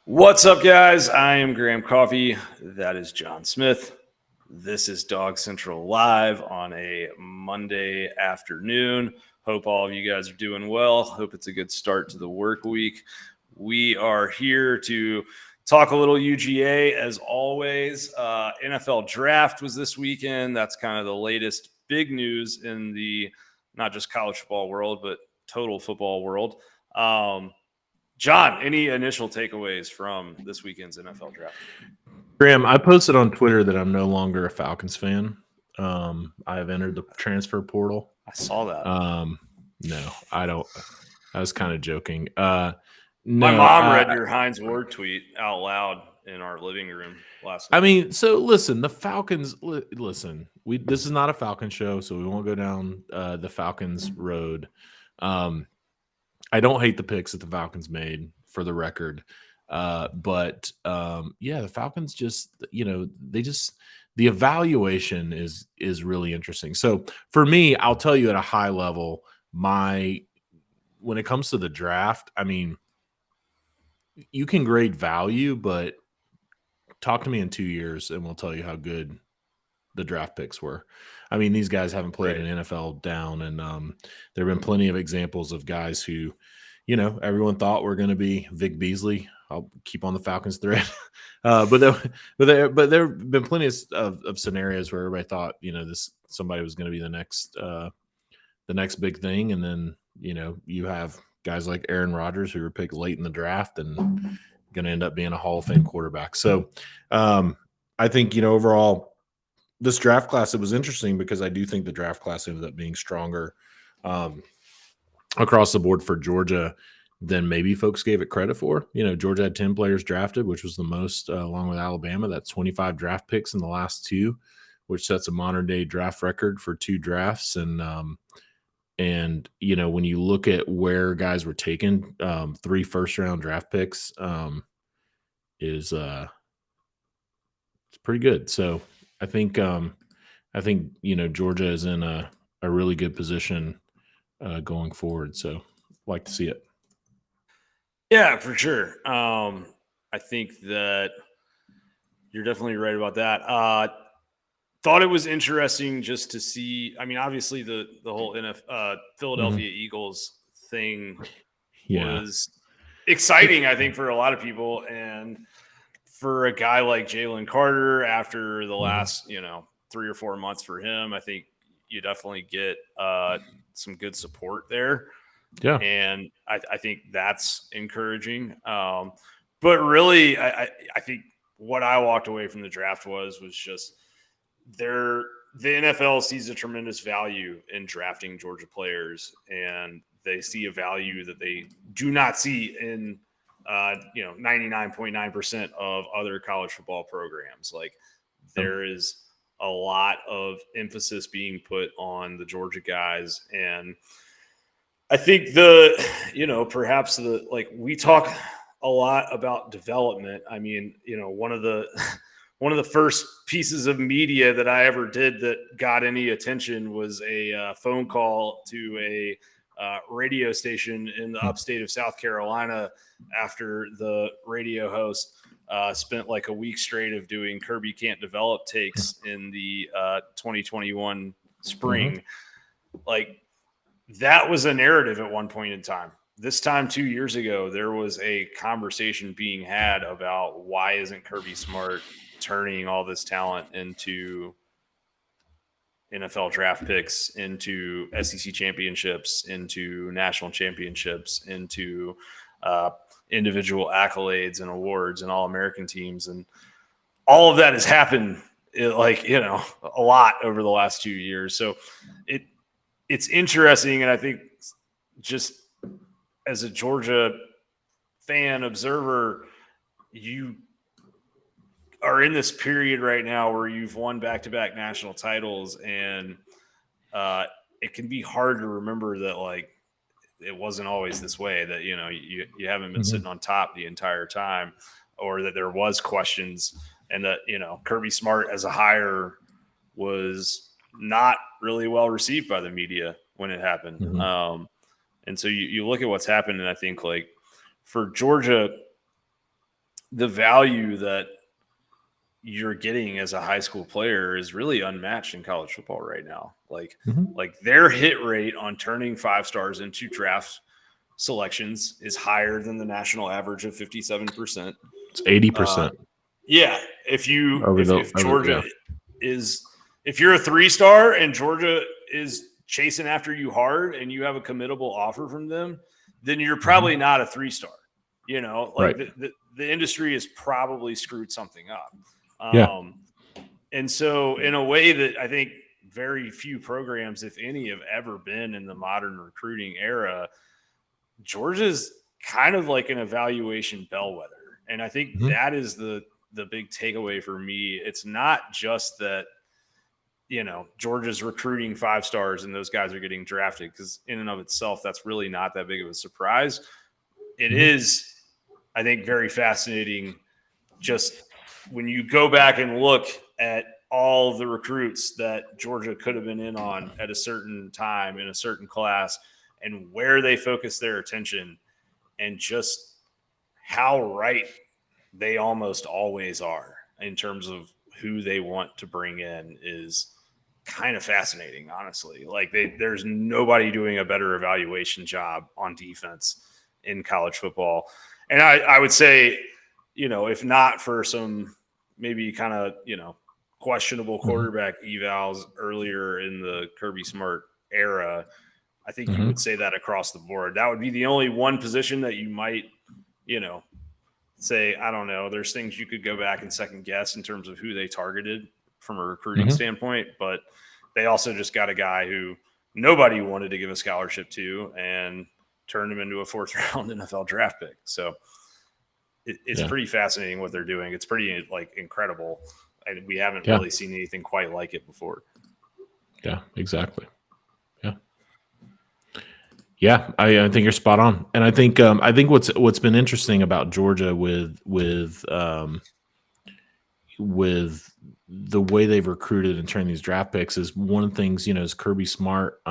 What's up, guys? I am Graham Coffey. That is John Smith. This is Dawgs Central Live on a Monday afternoon. Hope all of you guys are doing well. Hope it's a good start to the work week. We are here to talk a little UGA as always. NFL draft was this weekend. That's kind of the latest big news in the not just college football world, but total football world. John, any initial takeaways from this weekend's NFL draft? Graham, I posted on Twitter that I'm no longer a Falcons fan. I have entered the transfer portal. I saw that. No, I don't. I was kind of joking. My mom read your Heinz Ward tweet out loud in our living room last night. I mean, so listen, the Falcons. Listen, this is not a Falcon show, so we won't go down the Falcons road. I don't hate the picks that the Falcons made, for the record. But the Falcons just, the evaluation is really interesting. So for me, I'll tell you at a high level, when it comes to the draft, I mean, you can grade value, but talk to me in 2 years and we'll tell you how good the draft picks were. I mean, these guys haven't played an NFL down, and there have been plenty of examples of guys who, everyone thought were going to be Vic Beasley. I'll keep on the Falcons thread, but there have been plenty of scenarios where everybody thought, somebody was going to be the next big thing, and then you have guys like Aaron Rodgers who were picked late in the draft and going to end up being a Hall of Fame quarterback. So I think overall, this draft class, it was interesting because I do think the draft class ended up being stronger across the board for Georgia than maybe folks gave it credit for. Georgia had 10 players drafted, which was the most, along with Alabama. That's 25 draft picks in the last two, which sets a modern day draft record for two drafts. And when you look at where guys were taken, 3 first-round draft picks is it's pretty good. So I think Georgia is in a really good position going forward. So like to see it. Yeah, for sure. I think that you're definitely right about that. Thought it was interesting just to see. I mean, obviously the whole Philadelphia Eagles thing was exciting, I think, for a lot of people, and for a guy like Jalen Carter, after the last 3 or 4 months for him, I think you definitely get some good support there. Yeah. And I think that's encouraging. But really, I think what I walked away from the draft was just the NFL sees a tremendous value in drafting Georgia players, and they see a value that they do not see in 99.9% of other college football programs. Like, there is a lot of emphasis being put on the Georgia guys, and I think perhaps we talk a lot about development. I mean, one of the first pieces of media that I ever did that got any attention was a phone call to a radio station in the upstate of South Carolina after the radio host spent like a week straight of doing Kirby Can't Develop takes in the 2021 spring. Like, that was a narrative at one point in time. This time 2 years ago, there was a conversation being had about why isn't Kirby Smart turning all this talent into NFL draft picks, into SEC championships, into national championships, into individual accolades and awards and All-American teams. And all of that has happened a lot over the last 2 years. So it's interesting. And I think just as a Georgia fan observer, you are in this period right now where you've won back-to-back national titles, and it can be hard to remember that, like, it wasn't always this way, that, you haven't been sitting on top the entire time, or that there was questions, and that, Kirby Smart as a hire was not really well received by the media when it happened. And so you look at what's happened, and I think, like, for Georgia, the value that you're getting as a high school player is really unmatched in college football right now. Like their hit rate on turning 5 stars into draft selections is higher than the national average of 57%. It's 80%. Yeah. If Georgia is, if you're a 3-star and Georgia is chasing after you hard and you have a committable offer from them, then you're probably not a 3-star. You know, like the industry has probably screwed something up. And so in a way that I think very few programs, if any, have ever been in the modern recruiting era, Georgia's kind of like an evaluation bellwether. And I think that is the big takeaway for me. It's not just that, you know, Georgia's recruiting 5 stars and those guys are getting drafted, because in and of itself, that's really not that big of a surprise. It is, I think, very fascinating just when you go back and look at all of the recruits that Georgia could have been in on at a certain time in a certain class and where they focus their attention, and just how right they almost always are in terms of who they want to bring in is kind of fascinating, honestly. Like there's nobody doing a better evaluation job on defense in college football. And I would say, you know, if not for some maybe kind of, you know, questionable quarterback evals earlier in the Kirby Smart era, I think you would say that across the board. That would be the only one position that you might, you know, say, I don't know, there's things you could go back and second guess in terms of who they targeted from a recruiting standpoint, but they also just got a guy who nobody wanted to give a scholarship to and turned him into a 4th round NFL draft pick. So it's pretty fascinating what they're doing. It's pretty like incredible. And we haven't really seen anything quite like it before. Yeah, exactly. Yeah, I think you're spot on, and I think what's been interesting about Georgia with the way they've recruited and turned these draft picks is one of the things, you know, is Kirby Smart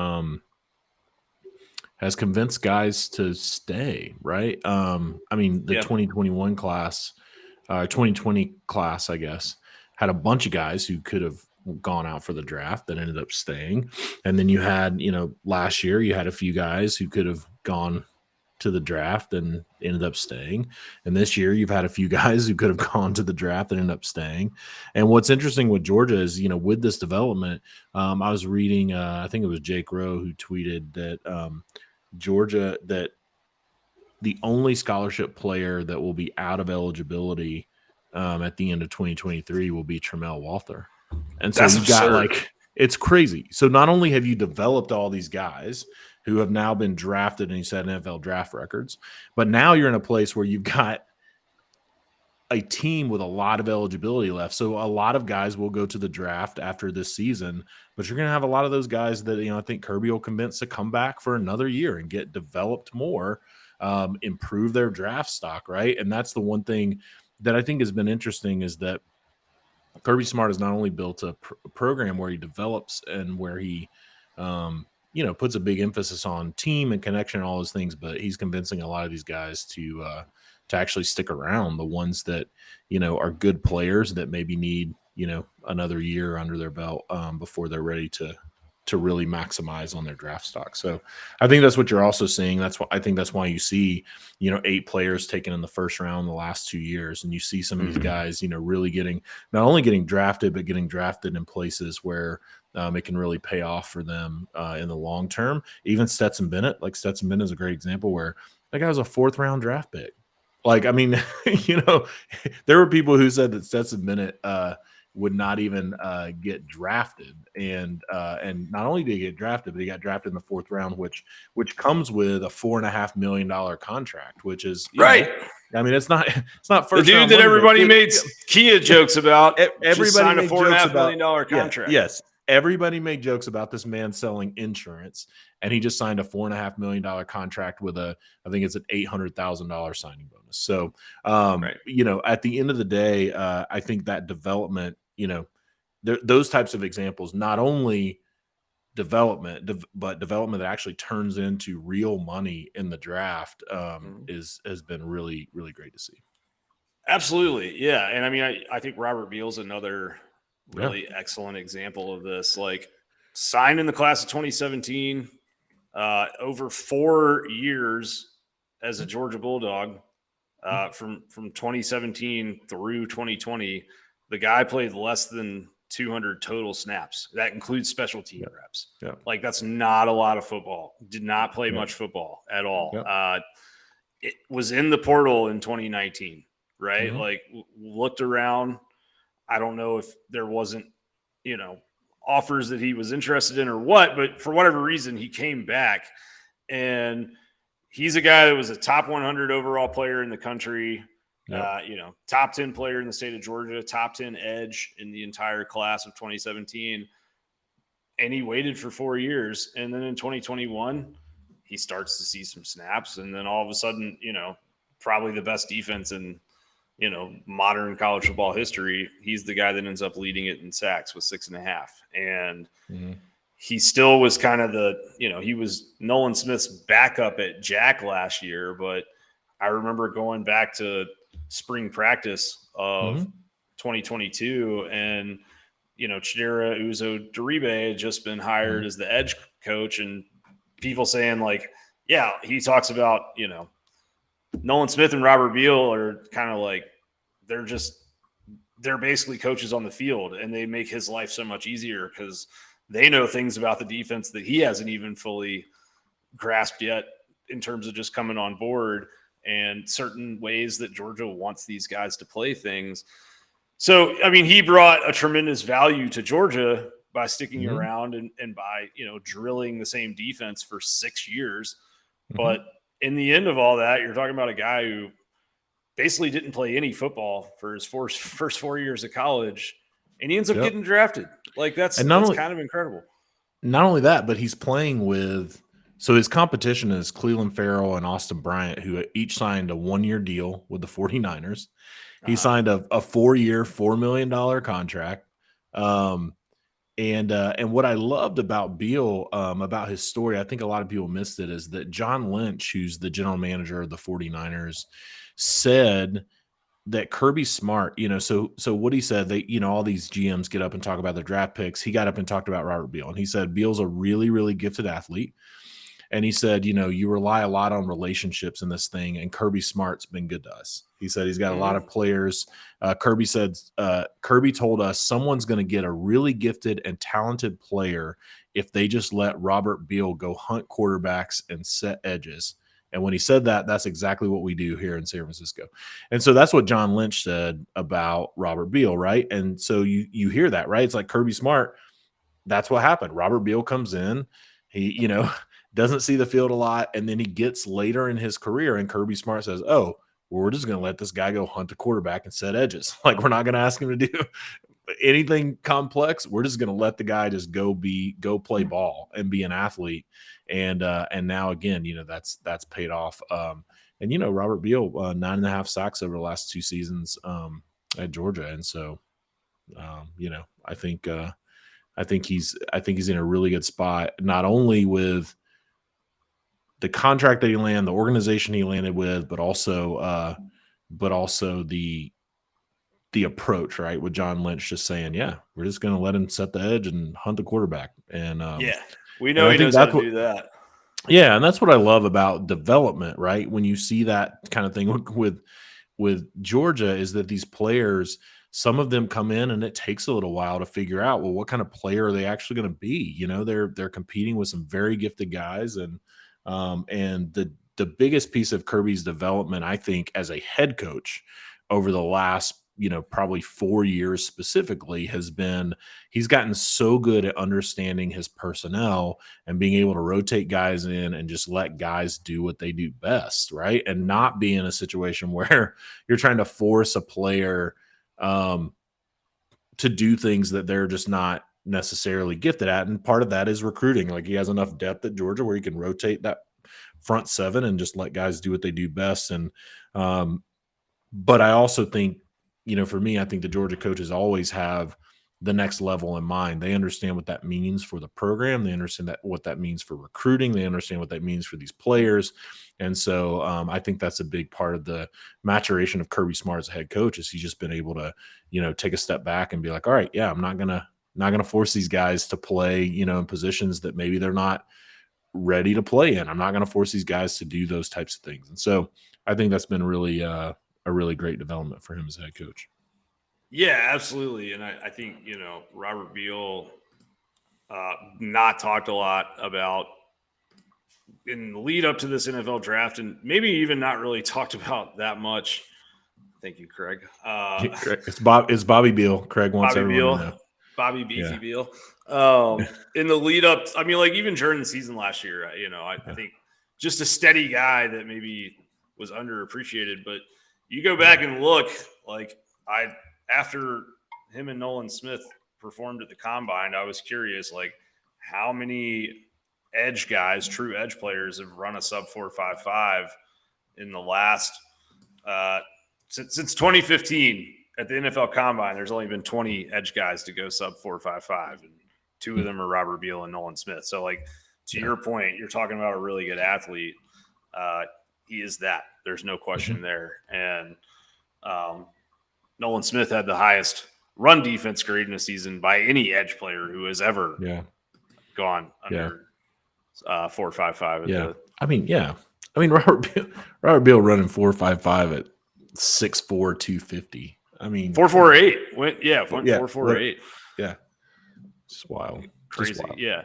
has convinced guys to stay, right? I mean, the 2021 class, 2020 class, I guess, had a bunch of guys who could have gone out for the draft that ended up staying. And then you had, you know, last year you had a few guys who could have gone to the draft and ended up staying. And this year you've had a few guys who could have gone to the draft and ended up staying. And what's interesting with Georgia is, you know, with this development, I was reading, I think it was Jake Rowe who tweeted that Georgia, that the only scholarship player that will be out of eligibility at the end of 2023 will be Tramel Walther. And so you got like, it's crazy. So not only have you developed all these guys who have now been drafted and you set NFL draft records, but now you're in a place where you've got a team with a lot of eligibility left. So a lot of guys will go to the draft after this season, but you're going to have a lot of those guys that, you know, I think Kirby will convince to come back for another year and get developed more, improve their draft stock. Right. And that's the one thing that I think has been interesting is that Kirby Smart has not only built a program where he develops and where he, you know, puts a big emphasis on team and connection and all those things, but he's convincing a lot of these guys to actually stick around, the ones that, you know, are good players that maybe need, you know, another year under their belt before they're ready to really maximize on their draft stock. So I think that's what you're also seeing. I think that's why you see, you know, 8 players taken in the first round the last 2 years. And you see some of these guys, you know, really not only getting drafted, but getting drafted in places where it can really pay off for them in the long term. Even Stetson Bennett is a great example where that guy was a 4th round draft pick. Like, I mean, you know, there were people who said that Stetson Bennett would not even get drafted, and not only did he get drafted, but he got drafted in the 4th round, which comes with a $4.5 million contract, which is right. I mean, it's not first. The dude that everybody made Kia jokes about. Everybody signed a $4.5 million contract. Yes, everybody made jokes about this man selling insurance, and he just signed a $4.5 million contract with I think it's an $800,000 signing bonus. So, you know, at the end of the day, I think that development, you know, those types of examples, not only development, but development that actually turns into real money in the draft has been really, really great to see. Absolutely. Yeah. And I mean, I think Robert Beal's another really excellent example of this. Like, signed in the class of 2017, over 4 years as a Georgia Bulldog, from 2017 through 2020. The guy played less than 200 total snaps. That includes special team reps. Yeah. Like, that's not a lot of football. Did not play much football at all. It was in the portal in 2019, right? Like, looked around. I don't know if there wasn't, offers that he was interested in or what, but for whatever reason, he came back, and he's a guy that was a top 100 overall player in the country, top 10 player in the state of Georgia, top 10 edge in the entire class of 2017. And he waited for 4 years. And then in 2021, he starts to see some snaps. And then all of a sudden, probably the best defense in, modern college football history, he's the guy that ends up leading it in sacks with 6.5. And he still was kind of he was Nolan Smith's backup at Jack last year. But I remember going back to spring practice of 2022, and Chidera Uzo-Diribe had just been hired as the edge coach, and people saying like, yeah, he talks about, Nolan Smith and Robert Beal are kind of like, they're basically coaches on the field, and they make his life so much easier because they know things about the defense that he hasn't even fully grasped yet in terms of just coming on board and certain ways that Georgia wants these guys to play things. So, I mean, he brought a tremendous value to Georgia by sticking around and by, drilling the same defense for 6 years. But in the end of all that, you're talking about a guy who basically didn't play any football for his first 4 years of college, and he ends up getting drafted. Like, that's kind of incredible. Not only that, but he's playing with – so his competition is Cleveland Farrell and Austin Bryant, who each signed a 1-year deal with the 49ers. He signed a 4-year, $4 million contract. And what I loved about Beal, about his story, I think a lot of people missed it, is that John Lynch, who's the general manager of the 49ers, said that Kirby Smart, so what he said, they, all these GMs get up and talk about their draft picks. He got up and talked about Robert Beal, and he said Beal's a really, really gifted athlete. And he said, you rely a lot on relationships in this thing, and Kirby Smart's been good to us. He said he's got a lot of players. Kirby said, Kirby told us someone's going to get a really gifted and talented player if they just let Robert Beal go hunt quarterbacks and set edges. And when he said that, that's exactly what we do here in San Francisco. And so that's what John Lynch said about Robert Beal, right? And so you hear that, right? It's like Kirby Smart, that's what happened. Robert Beal comes in, he, doesn't see the field a lot, and then he gets later in his career, and Kirby Smart says, oh, well, we're just going to let this guy go hunt a quarterback and set edges. Like, we're not going to ask him to do anything complex. We're just going to let the guy just go play ball and be an athlete. And now again, that's paid off. And Robert Beal, 9.5 sacks over the last 2 seasons at Georgia. And so, I think he's in a really good spot, not only with the contract that he landed, the organization he landed with, but also the approach, right? With John Lynch just saying, yeah, we're just going to let him set the edge and hunt the quarterback. And we know he knows how to do that. Yeah, and that's what I love about development, right? When you see that kind of thing with Georgia, is that these players, some of them come in and it takes a little while to figure out, well, what kind of player are they actually going to be? They're competing with some very gifted guys, and the biggest piece of Kirby's development, I think, as a head coach over the last, probably 4 years specifically, has been he's gotten so good at understanding his personnel and being able to rotate guys in and just let guys do what they do best, right? And not be in a situation where you're trying to force a player to do things that they're just not necessarily gifted at. And part of that is recruiting. Like, he has enough depth at Georgia where he can rotate that front seven and just let guys do what they do best. And but I also think, for me, I think the Georgia coaches always have the next level in mind. They understand what that means for the program. They understand what that means for recruiting. They understand what that means for these players. And so I think that's a big part of the maturation of Kirby Smart as a head coach, is he's just been able to, take a step back and be like, all right, yeah, I'm not gonna force these guys to play, in positions that maybe they're not ready to play in. I'm not going to force these guys to do those types of things. And so I think that's been really a really great development for him as a head coach. Yeah, absolutely. And I think, Robert Beal not talked a lot about in the lead up to this NFL draft, and maybe even not really talked about that much. Thank you, Craig. It's Bobby Beal. Craig wants Bobby everyone Beal, to know. Bobby Beefy Yeah. Beal. In the lead up, I mean, like even during the season last year, I think just a steady guy that maybe was underappreciated. But you go back and look, like after him and Nolan Smith performed at the combine, I was curious, like how many edge guys, true edge players, have run a sub 4.55 in the last since 2015 at the NFL Combine. There's only been 20 edge guys to go sub 4.55, and two of them are Robert Beal and Nolan Smith. So, like to your point, you're talking about a really good athlete. He is that. There's no question there. And Nolan Smith had the highest run defense grade in a season by any edge player who has ever gone under 4.55. Yeah. I mean, Robert Beal running 4.55 at 6'4", 250. I mean, 4.48 went 4.48. Yeah, it's wild, crazy. Just wild. Yeah.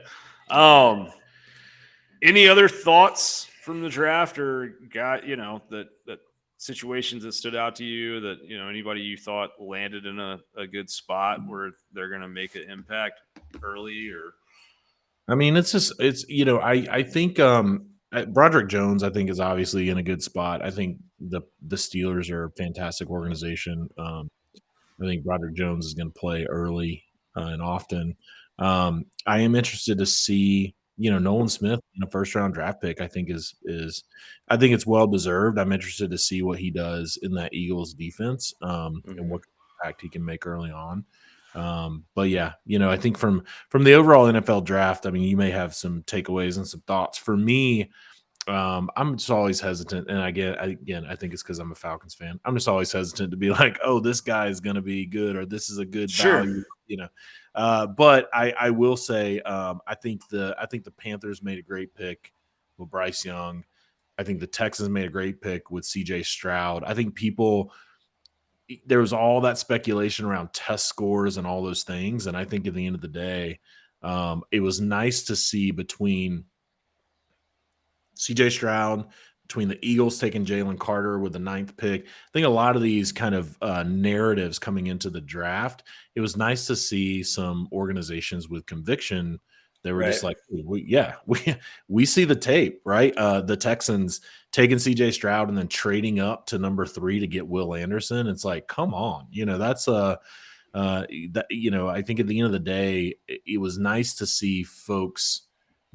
Any other thoughts from the draft, or that situations that stood out to you, that anybody you thought landed in a good spot where they're going to make an impact early? Or I mean, it's I think Broderick Jones, I think, is obviously in a good spot. I think the Steelers are a fantastic organization. I think Broderick Jones is going to play early and often. I am interested to see, Nolan Smith in a first round draft pick. I think I think it's well deserved. I'm interested to see what he does in that Eagles defense and what impact he can make early on. But yeah, I think from the overall NFL draft, I mean, you may have some takeaways and some thoughts. For me, I'm just always hesitant, and I think it's because I'm a Falcons fan. I'm just always hesitant to be like, oh, this guy is going to be good, or this is a good value, But I will say, I think the Panthers made a great pick with Bryce Young. I think the Texans made a great pick with C.J. Stroud. I think there was all that speculation around test scores and all those things, and I think at the end of the day, it was nice to see between C.J. Stroud, between the Eagles taking Jalen Carter with the 9th pick. I think a lot of these kind of narratives coming into the draft, it was nice to see some organizations with conviction. They were just like, we see the tape, right? The Texans taking C.J. Stroud and then trading up to number 3 to get Will Anderson. It's like, come on, that's I think at the end of the day, it was nice to see folks,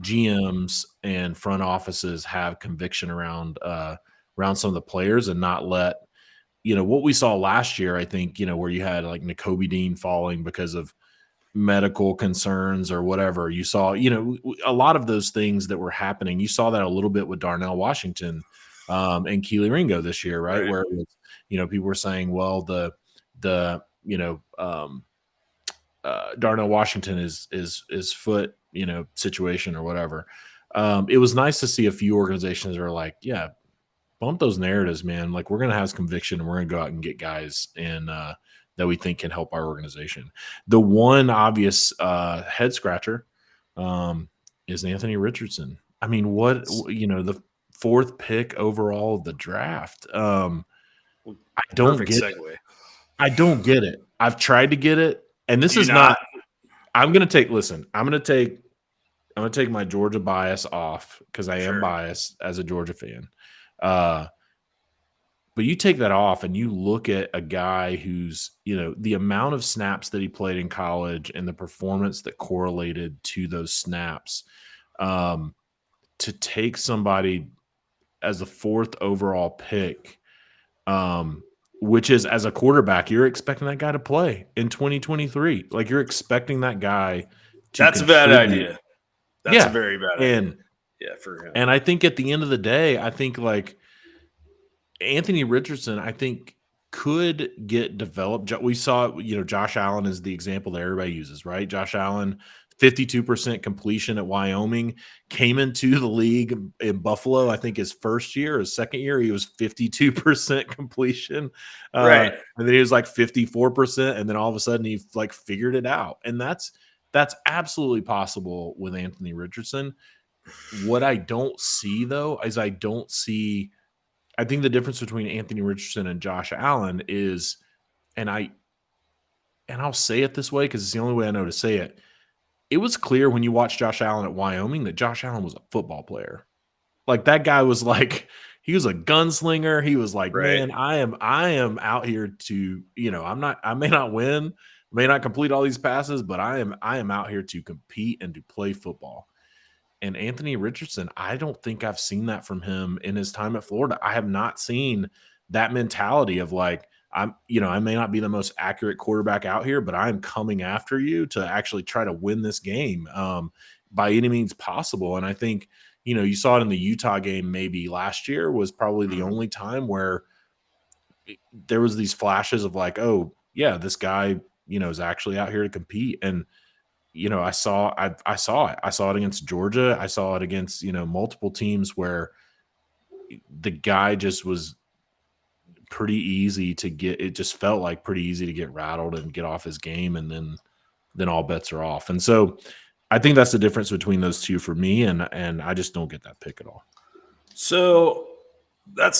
GMs and front offices, have conviction around some of the players and not let what we saw last year. I think where you had like Nakobe Dean falling because of medical concerns or whatever. You saw a lot of those things that were happening. You saw that a little bit with Darnell Washington and Keely Ringo this year, right? Where it was, people were saying, well, Darnell Washington is foot situation or whatever. It was nice to see a few organizations that are like, yeah, bump those narratives, man. Like, we're going to have conviction and we're going to go out and get guys and that we think can help our organization. The one obvious head scratcher is Anthony Richardson. I mean, the 4th pick overall of the draft. I don't get it. I don't get it. I've tried to get it. And this is not. I'm going to take my Georgia bias off because I am biased as a Georgia fan. But you take that off and you look at a guy who's, the amount of snaps that he played in college and the performance that correlated to those snaps, to take somebody as the 4th overall pick, which is as a quarterback, you're expecting that guy to play in 2023. Like you're expecting that guy to That's a bad contribute. idea. That's a very bad idea. Yeah, for him. And I think at the end of the day, I think like Anthony Richardson, I think could get developed. We saw, Josh Allen is the example that everybody uses, right? Josh Allen, 52% completion at Wyoming, came into the league in Buffalo. I think his first year, his second year, he was 52% completion. Right. And then he was like 54%. And then all of a sudden he like figured it out. And that's absolutely possible with Anthony Richardson. What I don't see though, is I think the difference between Anthony Richardson and Josh Allen is, and I'll say it this way because it's the only way I know to say it. It was clear when you watched Josh Allen at Wyoming that Josh Allen was a football player. Like that guy was like, he was a gunslinger. He was like, Right. man, I am out here to, I may not win, may not complete all these passes, but I am out here to compete and to play football. And Anthony Richardson, I don't think I've seen that from him in his time at Florida. I have not seen that mentality of like, I may not be the most accurate quarterback out here, but I'm coming after you to actually try to win this game by any means possible. And I think, you saw it in the Utah game maybe last year was probably the only time where there was these flashes of like, oh, yeah, this guy, is actually out here to compete. And I saw it. I saw it against Georgia. I saw it against, multiple teams where the guy just was pretty easy to get. It just felt like pretty easy to get rattled and get off his game. And then all bets are off. And so I think that's the difference between those two for me. And I just don't get that pick at all. So I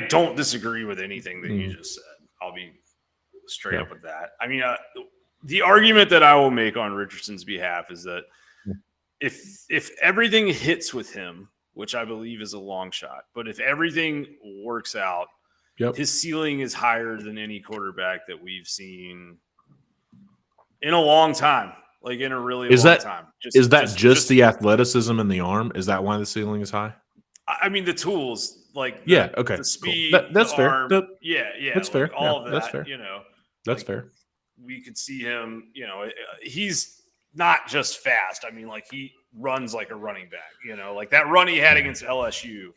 don't disagree with anything that you just said. I'll be straight up with that. I mean, the argument that I will make on Richardson's behalf is that if everything hits with him, which I believe is a long shot, but if everything works out, his ceiling is higher than any quarterback that we've seen in a long time, like in a really long time. Is that just the athleticism and the arm? Is that why the ceiling is high? I mean, the tools, like the speed, cool. That's the fair. arm, That's fair. All of that, that's fair. That's fair. We could see him, he's not just fast. I mean, like he runs like a running back, like that run he had against LSU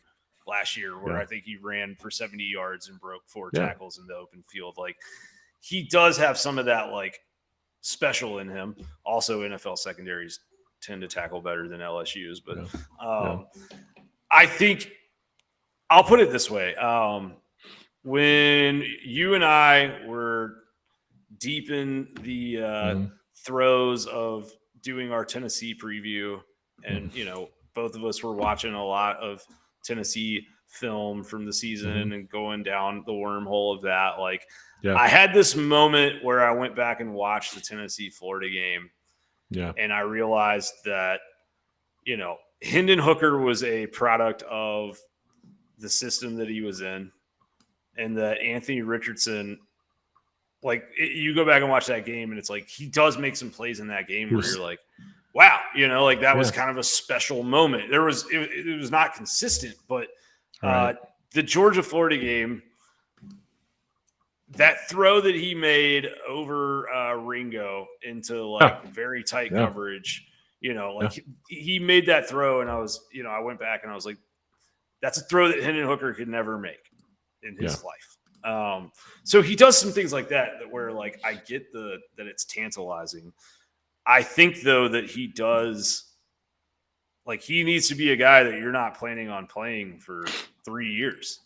last year where I think he ran for 70 yards and broke 4 tackles in the open field. Like he does have some of that like special in him. Also NFL secondaries tend to tackle better than LSU's, but I think I'll put it this way. When you and I were deep in the throes of doing our Tennessee preview, and both of us were watching a lot of Tennessee film from the season and going down the wormhole of that. Like I had this moment where I went back and watched the Tennessee Florida game. And I realized that, Hendon Hooker was a product of the system that he was in, and that Anthony Richardson, like you go back and watch that game and it's like, he does make some plays in that game where you're like, wow, like that was kind of a special moment. It was not consistent, but the Georgia Florida game, that throw that he made over Ringo into like very tight coverage, he made that throw. And I was, I went back and I was like, that's a throw that Hendon Hooker could never make in his life. So he does some things like that where like, I get that it's tantalizing. I think though that he does, like he needs to be a guy that you're not planning on playing for 3 years,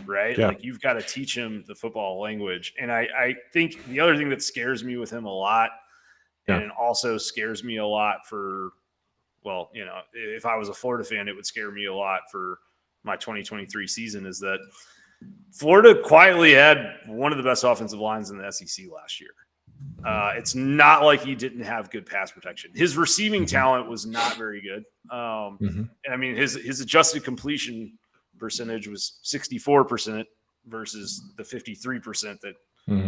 right? Like you've got to teach him the football language. And I think the other thing that scares me with him a lot, and also scares me a lot for, well, if I was a Florida fan, it would scare me a lot for my 2023 season, is that Florida quietly had one of the best offensive lines in the SEC last year. It's not like he didn't have good pass protection. His receiving talent was not very good. And I mean, his adjusted completion percentage was 64% versus the 53% that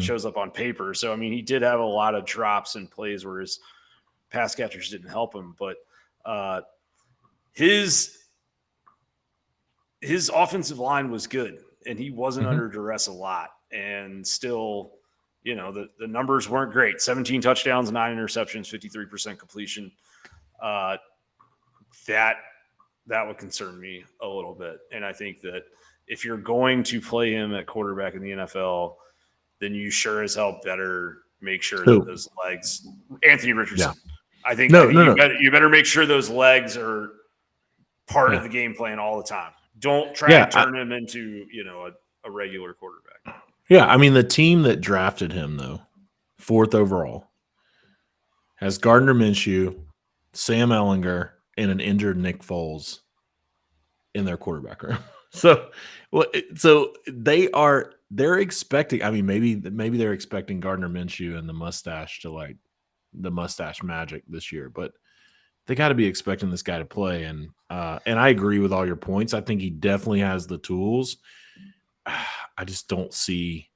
shows up on paper. So, I mean, he did have a lot of drops and plays where his pass catchers didn't help him, but his offensive line was good. and he wasn't under duress a lot, and still, the numbers weren't great. 17 touchdowns, 9 interceptions, 53% completion. That would concern me a little bit. And I think that if you're going to play him at quarterback in the NFL, then you sure as hell better make sure that those legs – Anthony Richardson. Yeah. I think you better make sure those legs are part of the game plan all the time. Don't try to turn him into, a regular quarterback. Yeah, I mean, the team that drafted him, though, 4th overall, has Gardner Minshew, Sam Ehlinger, and an injured Nick Foles in their quarterback room. So they're expecting. I mean, maybe they're expecting Gardner Minshew and the mustache to the mustache magic this year, but they got to be expecting this guy to play. And I agree with all your points. I think he definitely has the tools. I just don't see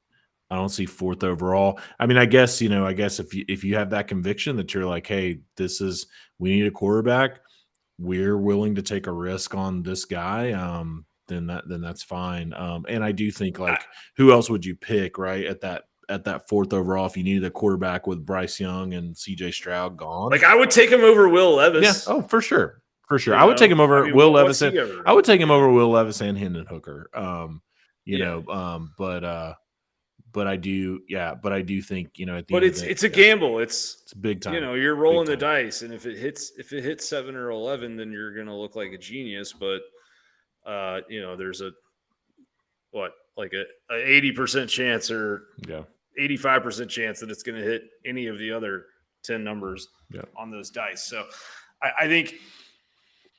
4th overall. I mean, I guess if you have that conviction that you're like, hey, we need a quarterback, we're willing to take a risk on this guy, then that's fine. And I do think, who else would you pick, right, at that 4th overall if you needed a quarterback with Bryce Young and CJ Stroud gone? I would take him over Will Levis. Yeah, for sure. I would take him over Will Levis. I would take him over Will Levis and Hendon Hooker. But I do think, but it's a gamble. It's big time. You're rolling the dice, and if it hits 7 or 11, then you're going to look like a genius. But there's a 80% chance or 85% chance that it's going to hit any of the other 10 numbers on those dice. So I think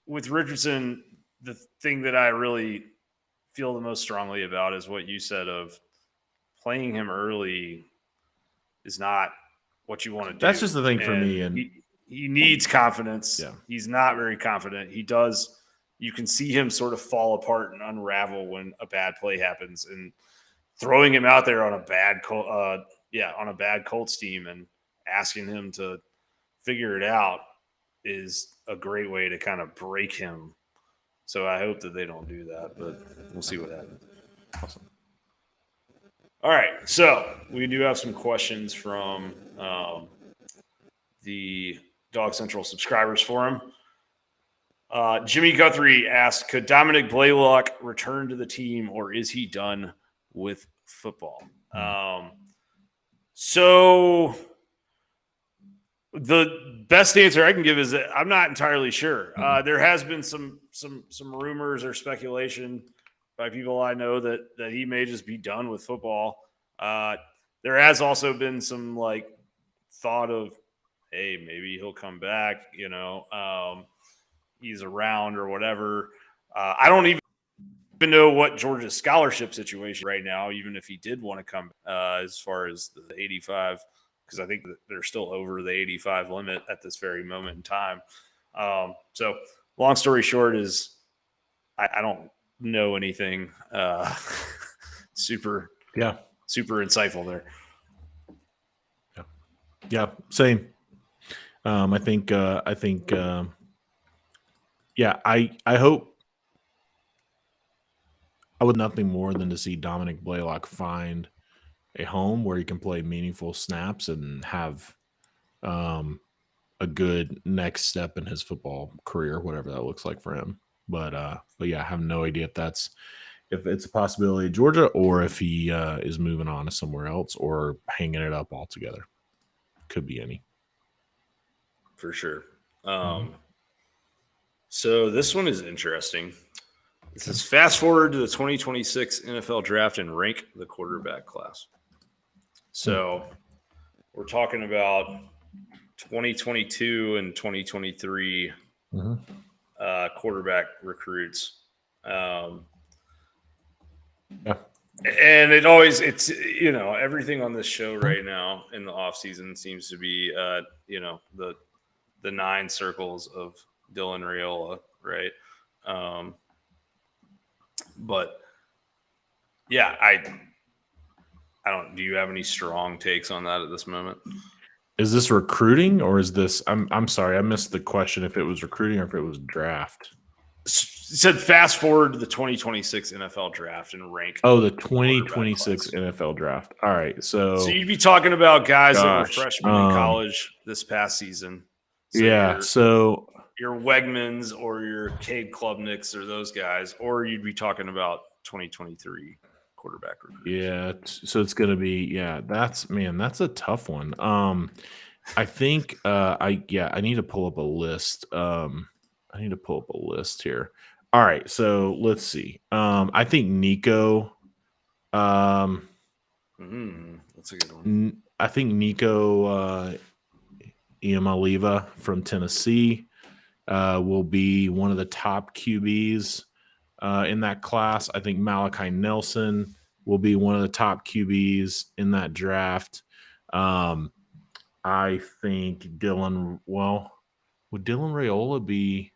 with Richardson, the thing that I really feel the most strongly about is what you said of playing him early is not what you want to do. That's just the thing for me. And he needs confidence. Yeah. He's not very confident. He does. You can see him sort of fall apart and unravel when a bad play happens, and throwing him out there on a bad Colts team and asking him to figure it out is a great way to kind of break him. So I hope that they don't do that, but we'll see what happens. Awesome. All right, so we do have some questions from the Dog Central subscribers forum. Jimmy Guthrie asked, could Dominic Blaylock return to the team, or is he done with football? So the best answer I can give is that I'm not entirely sure. There has been some rumors or speculation by people I know that he may just be done with football. There has also been some thought of, hey, maybe he'll come back, he's around or whatever. I don't even know what Georgia's scholarship situation right now, even if he did want to come as far as the 85, because I think that they're still over the 85 limit at this very moment in time. So long story short is I don't know anything super insightful there. Yeah, same. I hope I would nothing more than to see Dominic Blaylock find a home where he can play meaningful snaps and have a good next step in his football career, whatever that looks like for him. But yeah, I have no idea if it's a possibility at Georgia, or if he is moving on to somewhere else or hanging it up altogether. Could be any. For sure. So this one is interesting. It says, fast forward to the 2026 NFL draft and rank the quarterback class. So we're talking about 2022 and 2023 quarterback recruits. And it's everything on this show right now in the off season seems to be, the 9 circles of Dylan Raiola, right? But yeah, I don't. Do you have any strong takes on that at this moment? Is this recruiting, or is this? I'm sorry, I missed the question. If it was recruiting or if it was draft. said fast forward to the 2026 NFL draft and rank. Oh, the 2026 NFL draft. All right, so you'd be talking about guys that were freshmen in college this past season. So your Wegmans or your Cade Klubniks or those guys, or you'd be talking about 2023 quarterback recruits. Yeah, so it's going to be that's a tough one. I think I need to pull up a list. I need to pull up a list here. All right, so let's see. I think Nico. That's a good one. I think Nico Iamaleava from Tennessee will be one of the top QBs in that class. I think Malachi Nelson will be one of the top QBs in that draft. I think Dylan. Well, would Dylan Raiola be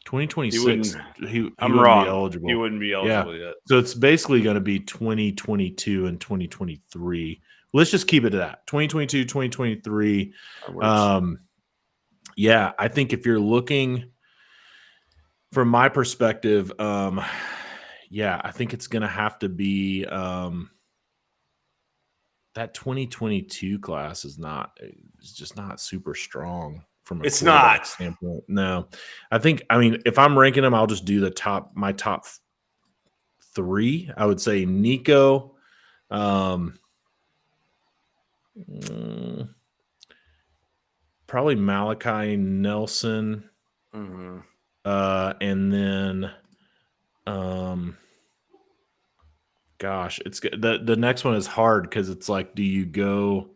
2026? He wouldn't be eligible. He wouldn't be eligible yet. So it's basically going to be 2022 and 2023. Let's just keep it to that. 2022, 2023. I think if you're looking from my perspective, I think it's going to have to be that 2022 class is just not super strong from a quarterback standpoint. No, if I'm ranking them, I'll just do my top three. I would say Nico, probably Malachi Nelson, and then it's the next one is hard because it's like, do you go?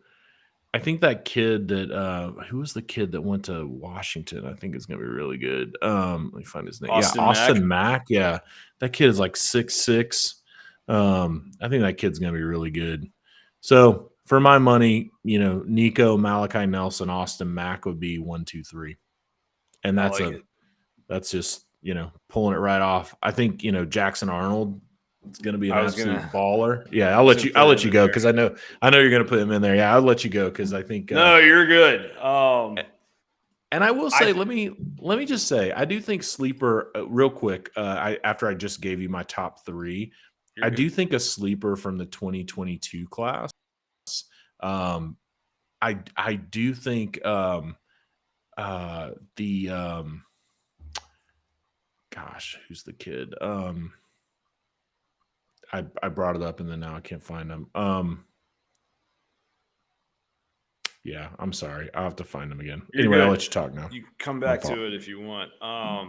I think that kid that who was the kid that went to Washington? I think is going to be really good. Let me find his name. Austin Mack. Yeah, that kid is like 6'6". I think that kid's going to be really good. So for my money, Nico, Malachi Nelson, Austin Mack would be 1, 2, 3, and that's just pulling it right off. I think Jackson Arnold. It's going to be an absolute baller. Yeah, I'll let you go because I know you're going to put him in there. Yeah, I'll let you go because I think no, you're good. And I will say, let me just say, I do think sleeper real quick. After I just gave you my top three, I do think a sleeper from the 2022 class. I do think who's the kid? I brought it up and then now I can't find them. I'm sorry. I'll have to find them again. Anyway, I'll let you talk now. You come back to it if you want. All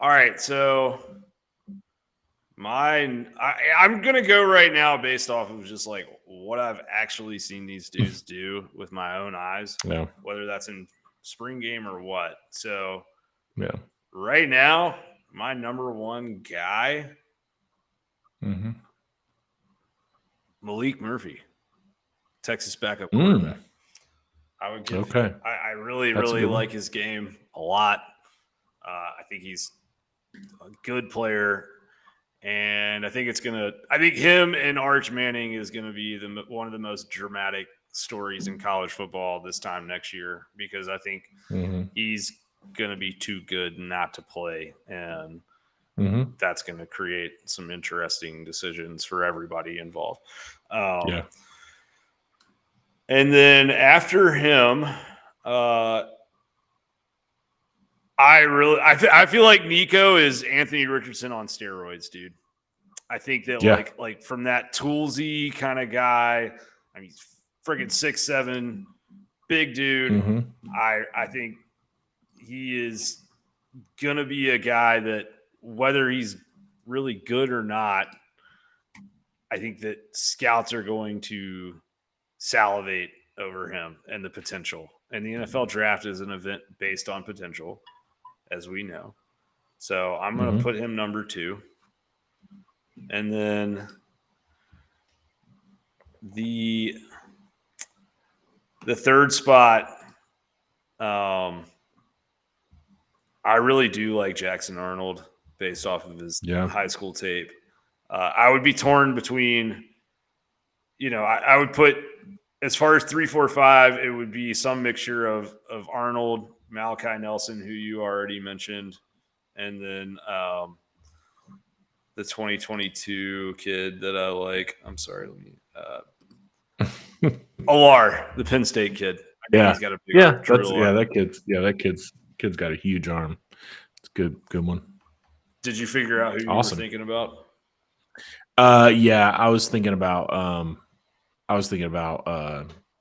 right. So I'm going to go right now based off of just like what I've actually seen these dudes do with my own eyes, whether that's in spring game or what. So right now, my number one guy, Malik Murphy, Texas backup quarterback. I would give. I really like his game a lot. I think he's a good player, and I think him and Arch Manning is gonna be one of the most dramatic stories in college football this time next year because I think he's gonna be too good not to play, and that's going to create some interesting decisions for everybody involved. And then after him, I feel like Nico is Anthony Richardson on steroids, dude. I think that like from that toolsy kind of guy, I mean, he's freaking 6'7", big dude. I think he is going to be a guy that, whether he's really good or not, I think that scouts are going to salivate over him and the potential. And the NFL draft is an event based on potential, as we know. So I'm going to put him number 2. And then the third spot, I really do like Jackson Arnold based off of his high school tape. I would be torn between, I would put, as far as 3, 4, 5, it would be some mixture of Arnold, Malachi Nelson, who you already mentioned, and then the 2022 kid that I like. I'm sorry, let me. Alar, the Penn State kid. I think he's got a big arm. Kid's got a huge arm. It's good one. Did you figure out who you were thinking about? Yeah, I was thinking about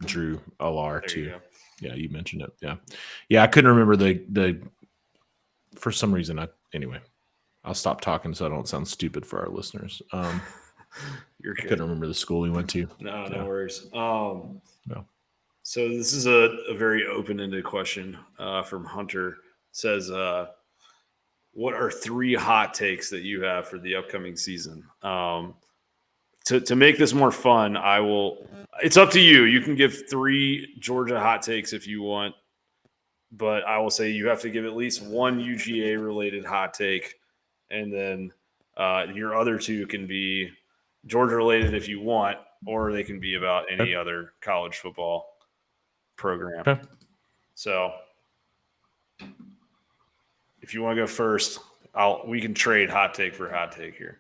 Drew Alar too. Yeah, you mentioned it. Yeah. I couldn't remember the for some reason. Anyway, I'll stop talking so I don't sound stupid for our listeners. You're good. I couldn't remember the school he went to. No worries. No. So this is a very open-ended question from Hunter. It says, what are 3 hot takes that you have for the upcoming season? To make this more fun, it's up to you. You can give 3 Georgia hot takes if you want, but I will say you have to give at least 1 UGA related hot take, and then your other 2 can be Georgia related if you want, or they can be about any other college football program. Okay. So if you want to go first, we can trade hot take for hot take here.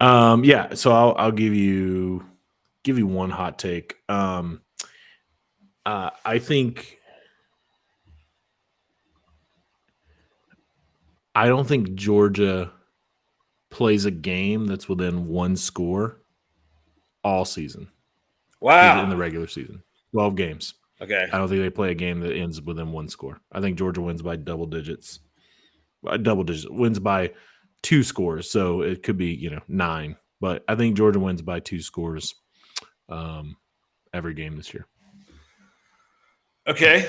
Yeah, so I'll give you 1 hot take. I don't think Georgia plays a game that's within 1 score all season. Wow. In the regular season. 12 games. Okay. I don't think they play a game that ends within 1 score. I think Georgia wins by double digits. Wins by 2 scores. So it could be, 9. But I think Georgia wins by 2 scores every game this year. Okay.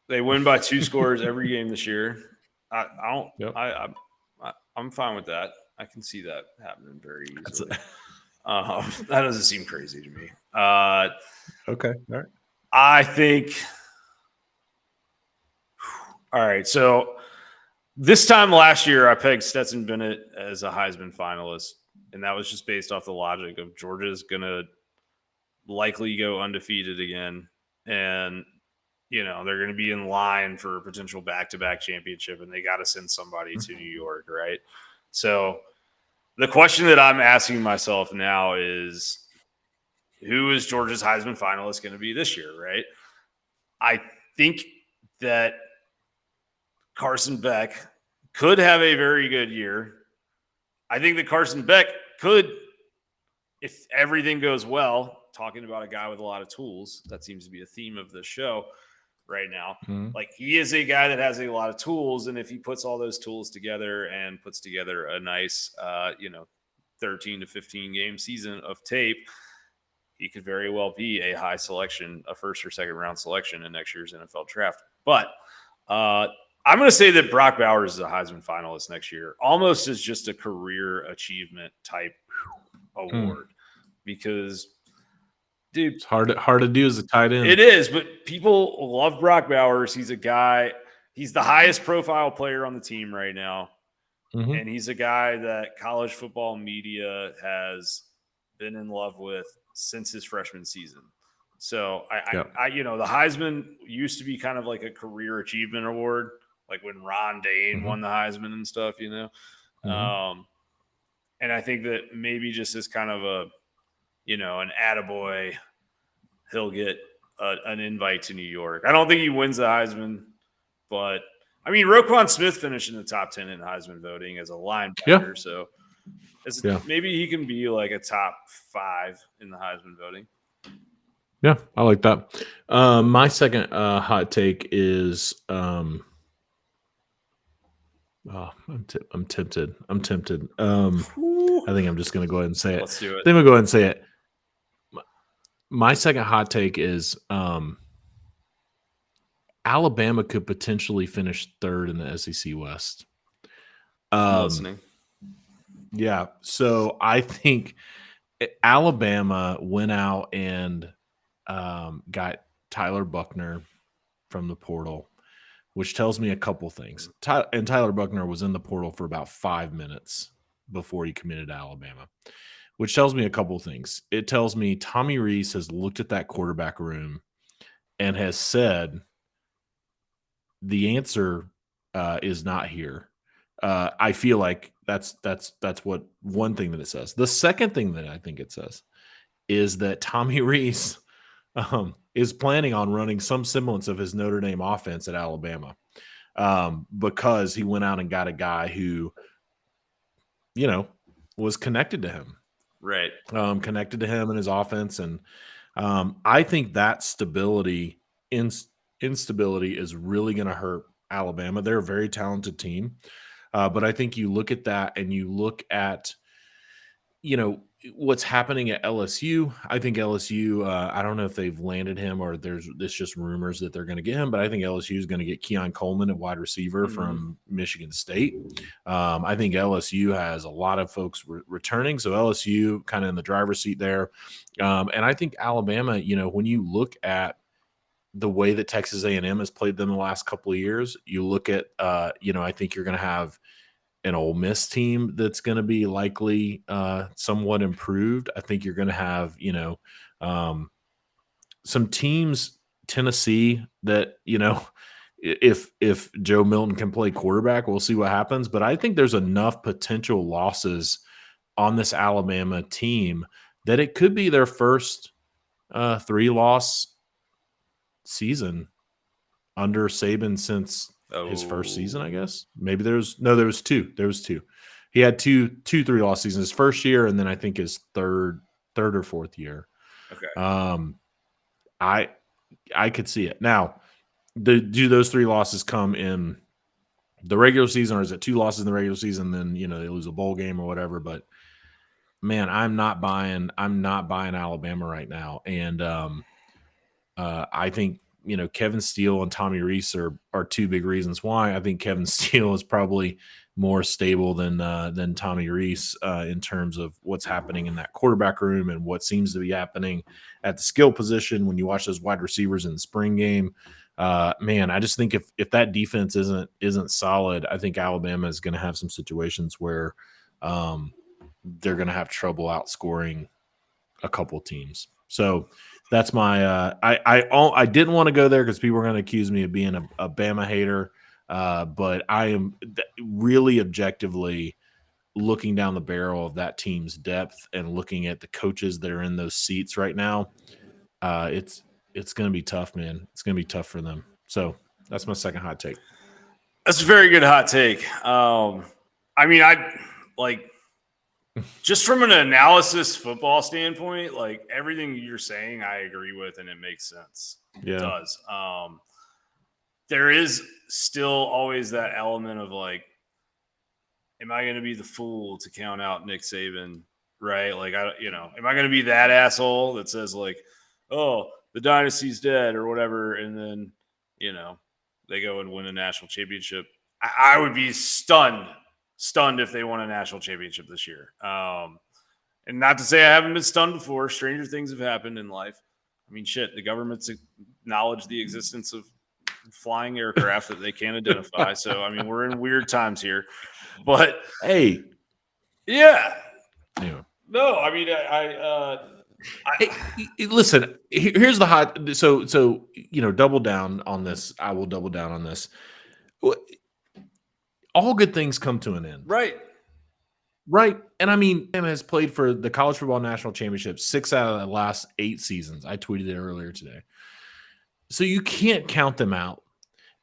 They win by 2 scores every game this year. I'm fine with that. I can see that happening very easily. That doesn't seem crazy to me. Okay. All right. I think. All right. So this time last year, I pegged Stetson Bennett as a Heisman finalist, and that was just based off the logic of Georgia's going to likely go undefeated again, and they're going to be in line for a potential back-to-back championship, and they got to send somebody to New York, right? So the question that I'm asking myself now is, who is Georgia's Heisman finalist going to be this year, right? I think that Carson Beck could have a very good year. I think that Carson Beck could, if everything goes well, talking about a guy with a lot of tools, that seems to be a theme of the show right now. Like, he is a guy that has a lot of tools, and if he puts all those tools together and puts together a nice 13 to 15 game season of tape, he could very well be a high selection, a first or second round selection in next year's NFL draft. But I'm going to say that Brock Bowers is a Heisman finalist next year, almost as just a career achievement type award, because, dude, it's hard to do as a tight end. It is, but people love Brock Bowers. He's a guy. He's the highest profile player on the team right now, and he's a guy that college football media has been in love with since his freshman season. So the Heisman used to be kind of like a career achievement award, like when Ron Dane won the Heisman and stuff, and I think that maybe just as kind of a, an attaboy, he'll get an invite to New York. I don't think he wins the Heisman, but I mean, Roquan Smith finished in the top 10 in Heisman voting as a linebacker. So maybe he can be like a top 5 in the Heisman voting. Yeah, I like that. My second hot take is I'm tempted. I think I'm just going to go ahead and say it. Let's do it. I think we'll go ahead and say it. My second hot take is Alabama could potentially finish 3rd in the SEC West. Listening. Yeah, so I think Alabama went out and got Tyler Buckner from the portal, which tells me a couple things. And Tyler Buckner was in the portal for about 5 minutes before he committed to Alabama, which tells me a couple things. It tells me Tommy Rees has looked at that quarterback room and has said the answer is not here. I feel like that's what one thing that it says. The second thing that I think it says is that Tommy Rees is planning on running some semblance of his Notre Dame offense at Alabama, because he went out and got a guy who, was connected to him. Right. Connected to him and his offense. And I think that instability is really going to hurt Alabama. They're a very talented team. But I think you look at that and you look at, what's happening at LSU. I think LSU, I don't know if they've landed him or there's just rumors that they're going to get him, but I think LSU is going to get Keon Coleman at wide receiver from Michigan State. I think LSU has a lot of folks returning. So LSU kind of in the driver's seat there. And I think Alabama, when you look at the way that Texas A&M has played them the last couple of years, you look at, I think you're going to have an Ole Miss team that's going to be likely somewhat improved. I think you're going to have, some teams, Tennessee, that, if Joe Milton can play quarterback, we'll see what happens. But I think there's enough potential losses on this Alabama team that it could be their first 3-loss season under Saban since his first season, I guess. Maybe there was two. There was two. He had two 3-loss seasons, his first year, and then I think his third or fourth year. Okay. I could see it. Now, do those 3 losses come in the regular season, or is it 2 losses in the regular season, then they lose a bowl game or whatever? But man, I'm not buying Alabama right now. And I think Kevin Steele and Tommy Rees are two big reasons why. I think Kevin Steele is probably more stable than Tommy Rees in terms of what's happening in that quarterback room and what seems to be happening at the skill position when you watch those wide receivers in the spring game. Man, I just think if that defense isn't solid, I think Alabama is going to have some situations where they're going to have trouble outscoring a couple teams. So that's my I didn't want to go there because people were going to accuse me of being a Bama hater, but I am really objectively looking down the barrel of that team's depth and looking at the coaches that are in those seats right now. It's going to be tough, man. It's going to be tough for them. So that's my second hot take. That's a very good hot take. I mean, just from an analysis football standpoint, like everything you're saying, I agree with, and it makes sense. Yeah. It does. There is still always that element of like, am I going to be the fool to count out Nick Saban? Right? Like, am I going to be that asshole that says like, oh, the dynasty's dead or whatever, and then they go and win a national championship? I would be stunned if they won a national championship this year. And not to say I haven't been stunned before. Stranger things have happened in life. I mean, shit, the government's acknowledged the existence of flying aircraft that they can't identify. So, I mean, we're in weird times here. But, hey. Yeah. Anyway. No, I mean, listen, here's the hot. So, double down on this. I will double down on this. All good things come to an end. Right. And I mean, Bama has played for the College Football National Championship 6 out of the last 8 seasons. I tweeted it earlier today. So you can't count them out.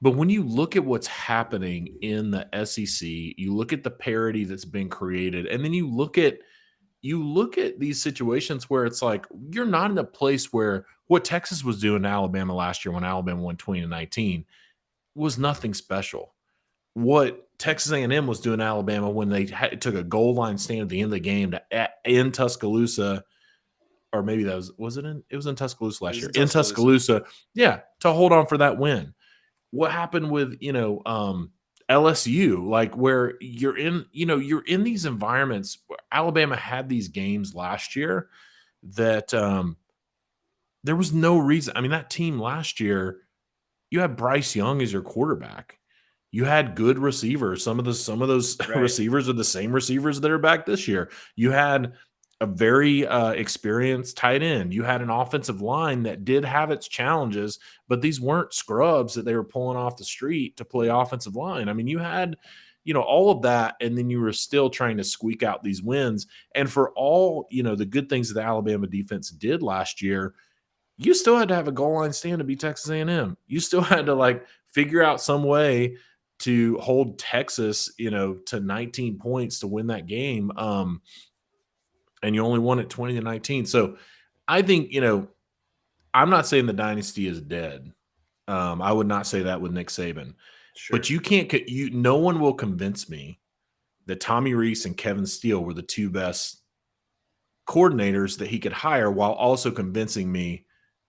But when you look at what's happening in the SEC, you look at the parity that's been created, and then you look at these situations where it's like you're not in a place where what Texas was doing to Alabama last year when Alabama won 20-19 was nothing special. What Texas A&M was doing to Alabama when they took a goal line stand at the end of the game in Tuscaloosa, or maybe that was in Tuscaloosa last year. In Tuscaloosa, yeah, to hold on for that win. What happened with LSU, like where you're in these environments. Alabama had these games last year that there was no reason. I mean, that team last year, you had Bryce Young as your quarterback. You had good receivers. Some of those right. Receivers are the same receivers that are back this year. You had a very experienced tight end. You had an offensive line that did have its challenges, but these weren't scrubs that they were pulling off the street to play offensive line. I mean, you had, all of that, and then you were still trying to squeak out these wins. And for all, the good things that the Alabama defense did last year, you still had to have a goal line stand to beat Texas A&M. You still had to figure out some way to hold Texas, to 19 points to win that game. And you only won it 20-19. So I think, I'm not saying the dynasty is dead. I would not say that with Nick Saban. Sure. But no one will convince me that Tommy Rees and Kevin Steele were the two best coordinators that he could hire, while also convincing me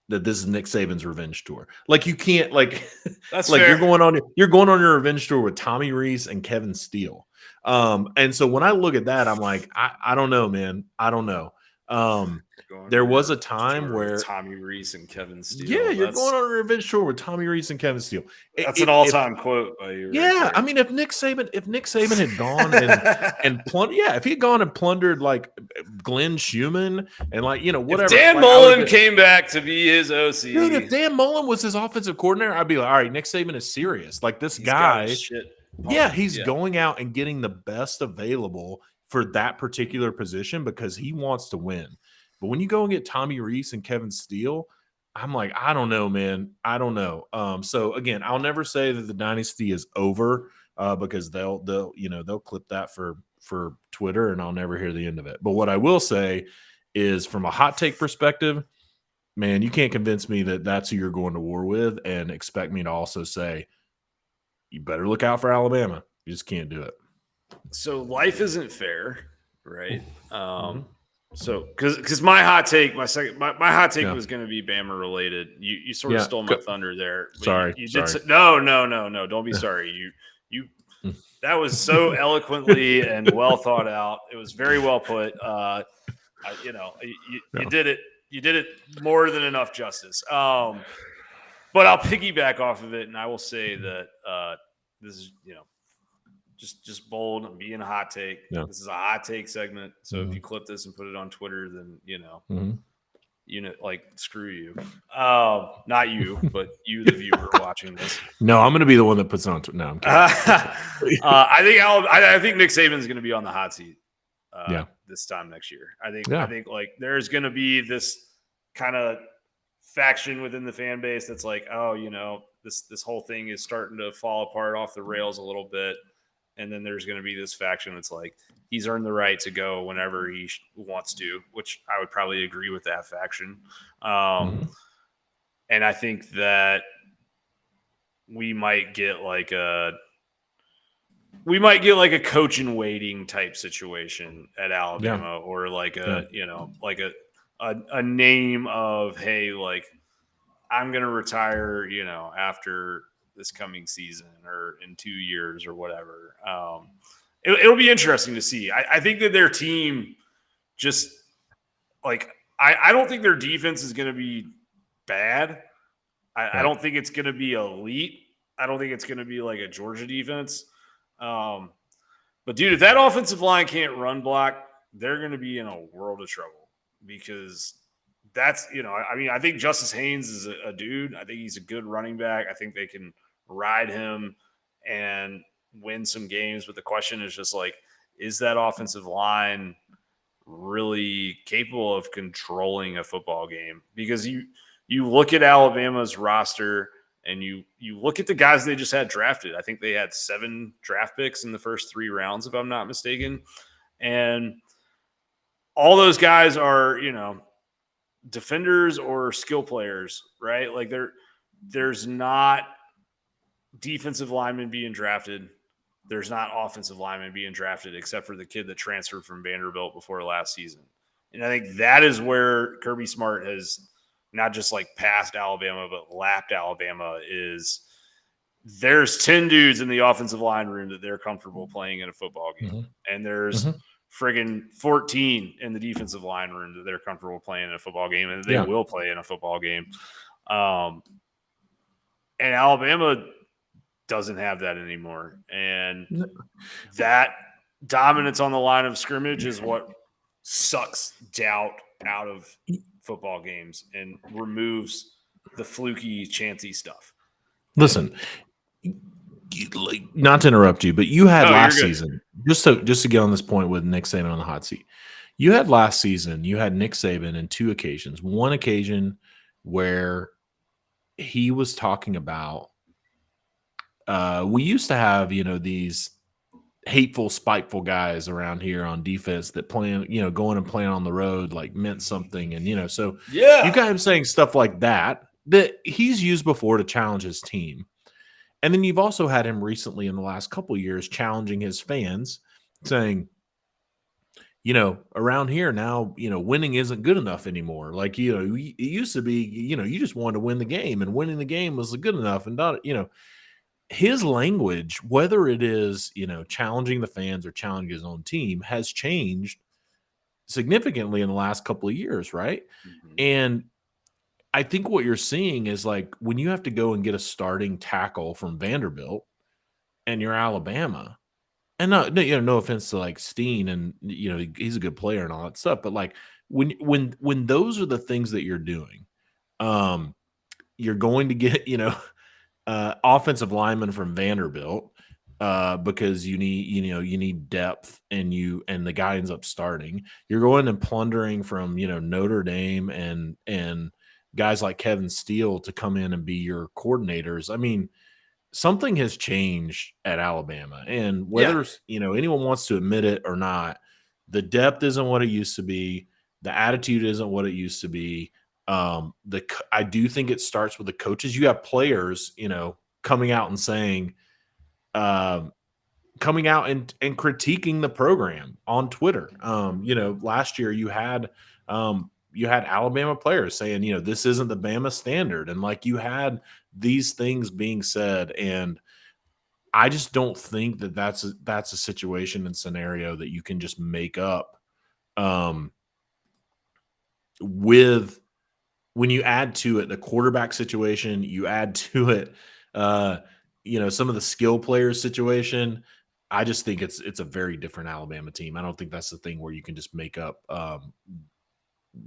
that this is Nick Saban's revenge tour. You can't that's fair. You're going on your revenge tour with Tommy Rees and Kevin Steele. And so when I look at that, I'm like, I don't know, man. I don't know. There was a time where Tommy Rees and Kevin Steele. Yeah, you're going on a revenge tour with Tommy Rees and Kevin Steele. That's an all-time quote by you. Yeah, I mean, if Nick Saban had gone and plundered, if he had gone and plundered Glenn Schumann and whatever. If Dan Mullen came back to be his OC, dude, if Dan Mullen was his offensive coordinator, I'd be like, all right, Nick Saban is serious. This guy, he's going out and getting the best available for that particular position because he wants to win. But when you go and get Tommy Rees and Kevin Steele, I'm like, I don't know, man. I don't know. So again, I'll never say that the dynasty is over because they'll clip that for Twitter and I'll never hear the end of it. But what I will say is, from a hot take perspective, man, you can't convince me that that's who you're going to war with and expect me to also say you better look out for Alabama. You just can't do it. So life isn't fair, right? So, because my hot take was going to be Bama related. You sort of stole my thunder there. Sorry, you did. No. Don't be sorry. You that was so eloquently and well thought out. It was very well put. You did it. You did it more than enough justice. But I'll piggyback off of it, and I will say that this is just bold and being a hot take. Yeah. This is a hot take segment. So if you clip this and put it on Twitter, then screw you. Not you, but you, the viewer watching this. No, I'm going to be the one that puts it on Twitter. No, I'm kidding. I think Nick Saban is going to be on the hot seat. This time next year. I think there's going to be this kind of faction within the fan base that's like, this whole thing is starting to fall apart off the rails a little bit. And then there's going to be this faction that's like, he's earned the right to go whenever he wants to, which I would probably agree with that faction. And I think that we might get a coach in waiting type situation at Alabama, or a name of, hey, I'm going to retire, after this coming season or in 2 years or whatever. It'll be interesting to see. I think that their team just I don't think their defense is going to be bad. I don't think it's going to be elite. I don't think it's going to be like a Georgia defense. But dude, if that offensive line can't run block, they're going to be in a world of trouble, because that's, I think Justice Haynes is a dude. I think he's a good running back. I think they can ride him and win some games. But the question is just is that offensive line really capable of controlling a football game? Because you look at Alabama's roster and you look at the guys they just had drafted. I think they had 7 draft picks in the first 3 rounds, if I'm not mistaken. And all those guys are, defenders or skill players, right? There's not defensive linemen being drafted. There's not offensive linemen being drafted, except for the kid that transferred from Vanderbilt before last season. And I think that is where Kirby Smart has not just passed Alabama, but lapped Alabama. Is there's 10 dudes in the offensive line room that they're comfortable playing in a football game. And there's friggin' 14 in the defensive line room that they're comfortable playing in a football game, and they will play in a football game. And Alabama doesn't have that anymore. And that dominance on the line of scrimmage is what sucks doubt out of football games and removes the fluky, chancy stuff. Listen, not to interrupt you, but you had last you're good. season, just to get on this point with Nick Saban on the hot seat. You had last season, you had Nick Saban in 2 occasions. One occasion where he was talking about we used to have, these hateful, spiteful guys around here on defense that playing, going and playing on the road like meant something. And, so you got him saying stuff like that he's used before to challenge his team. And then you've also had him recently in the last couple of years challenging his fans, saying, around here now, winning isn't good enough anymore. Like, it used to be, you just wanted to win the game, and winning the game was good enough. And not, his language, whether it is, challenging the fans or challenging his own team, has changed significantly in the last couple of years, right? Mm-hmm. And I think what you're seeing is like when you have to go and get a starting tackle from Vanderbilt and you're Alabama, and no offense to like Steen, and he's a good player and all that stuff, but like when those are the things that you're doing, you're going to get offensive lineman from Vanderbilt because you need depth, and the guy ends up starting. You're going and plundering from Notre Dame and guys like Kevin Steele to come in and be your coordinators. I mean, something has changed at Alabama, and whether anyone wants to admit it or not, the depth isn't what it used to be. The attitude isn't what it used to be. I do think it starts with the coaches. You have players, coming out and saying, coming out and critiquing the program on Twitter. Last year you had Alabama players saying, this isn't the Bama standard, and like you had these things being said, and I just don't think that that's a situation and scenario that you can just make up. With when you add to it the quarterback situation, you add to it, some of the skill players situation. I just think it's a very different Alabama team. I don't think that's the thing where you can just make up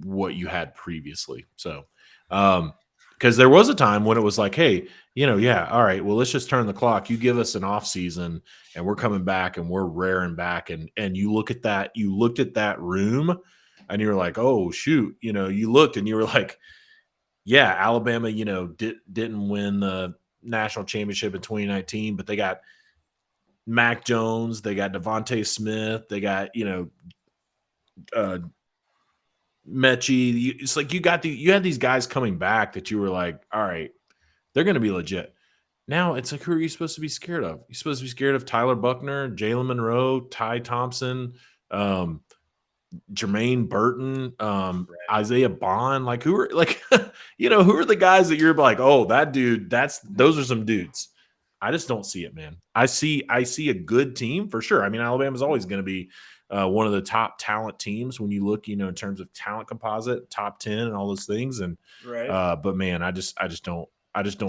what you had previously. So, because there was a time when it was like, hey, all right, well, let's just turn the clock. You give us an off season, and we're coming back, and we're raring back. And you look at that, you looked at that room, and you were like, oh shoot, you looked and you were like, yeah, Alabama, didn't win the national championship in 2019, but they got Mac Jones, they got Devontae Smith, they got Mechie. It's like you had these guys coming back that you were like, all right, they're going to be legit. Now it's like, who are you supposed to be scared of? You're supposed to be scared of Tyler Buckner, Jalen Monroe, Ty Thompson, Jermaine Burton, Isaiah Bond. Like, who are like, who are the guys that you're like, oh, that dude, those are some dudes. I just don't see it, man. I see a good team for sure. I mean, Alabama's always going to be one of the top talent teams when you look, in terms of talent composite, top 10 and all those things. And but man, I just don't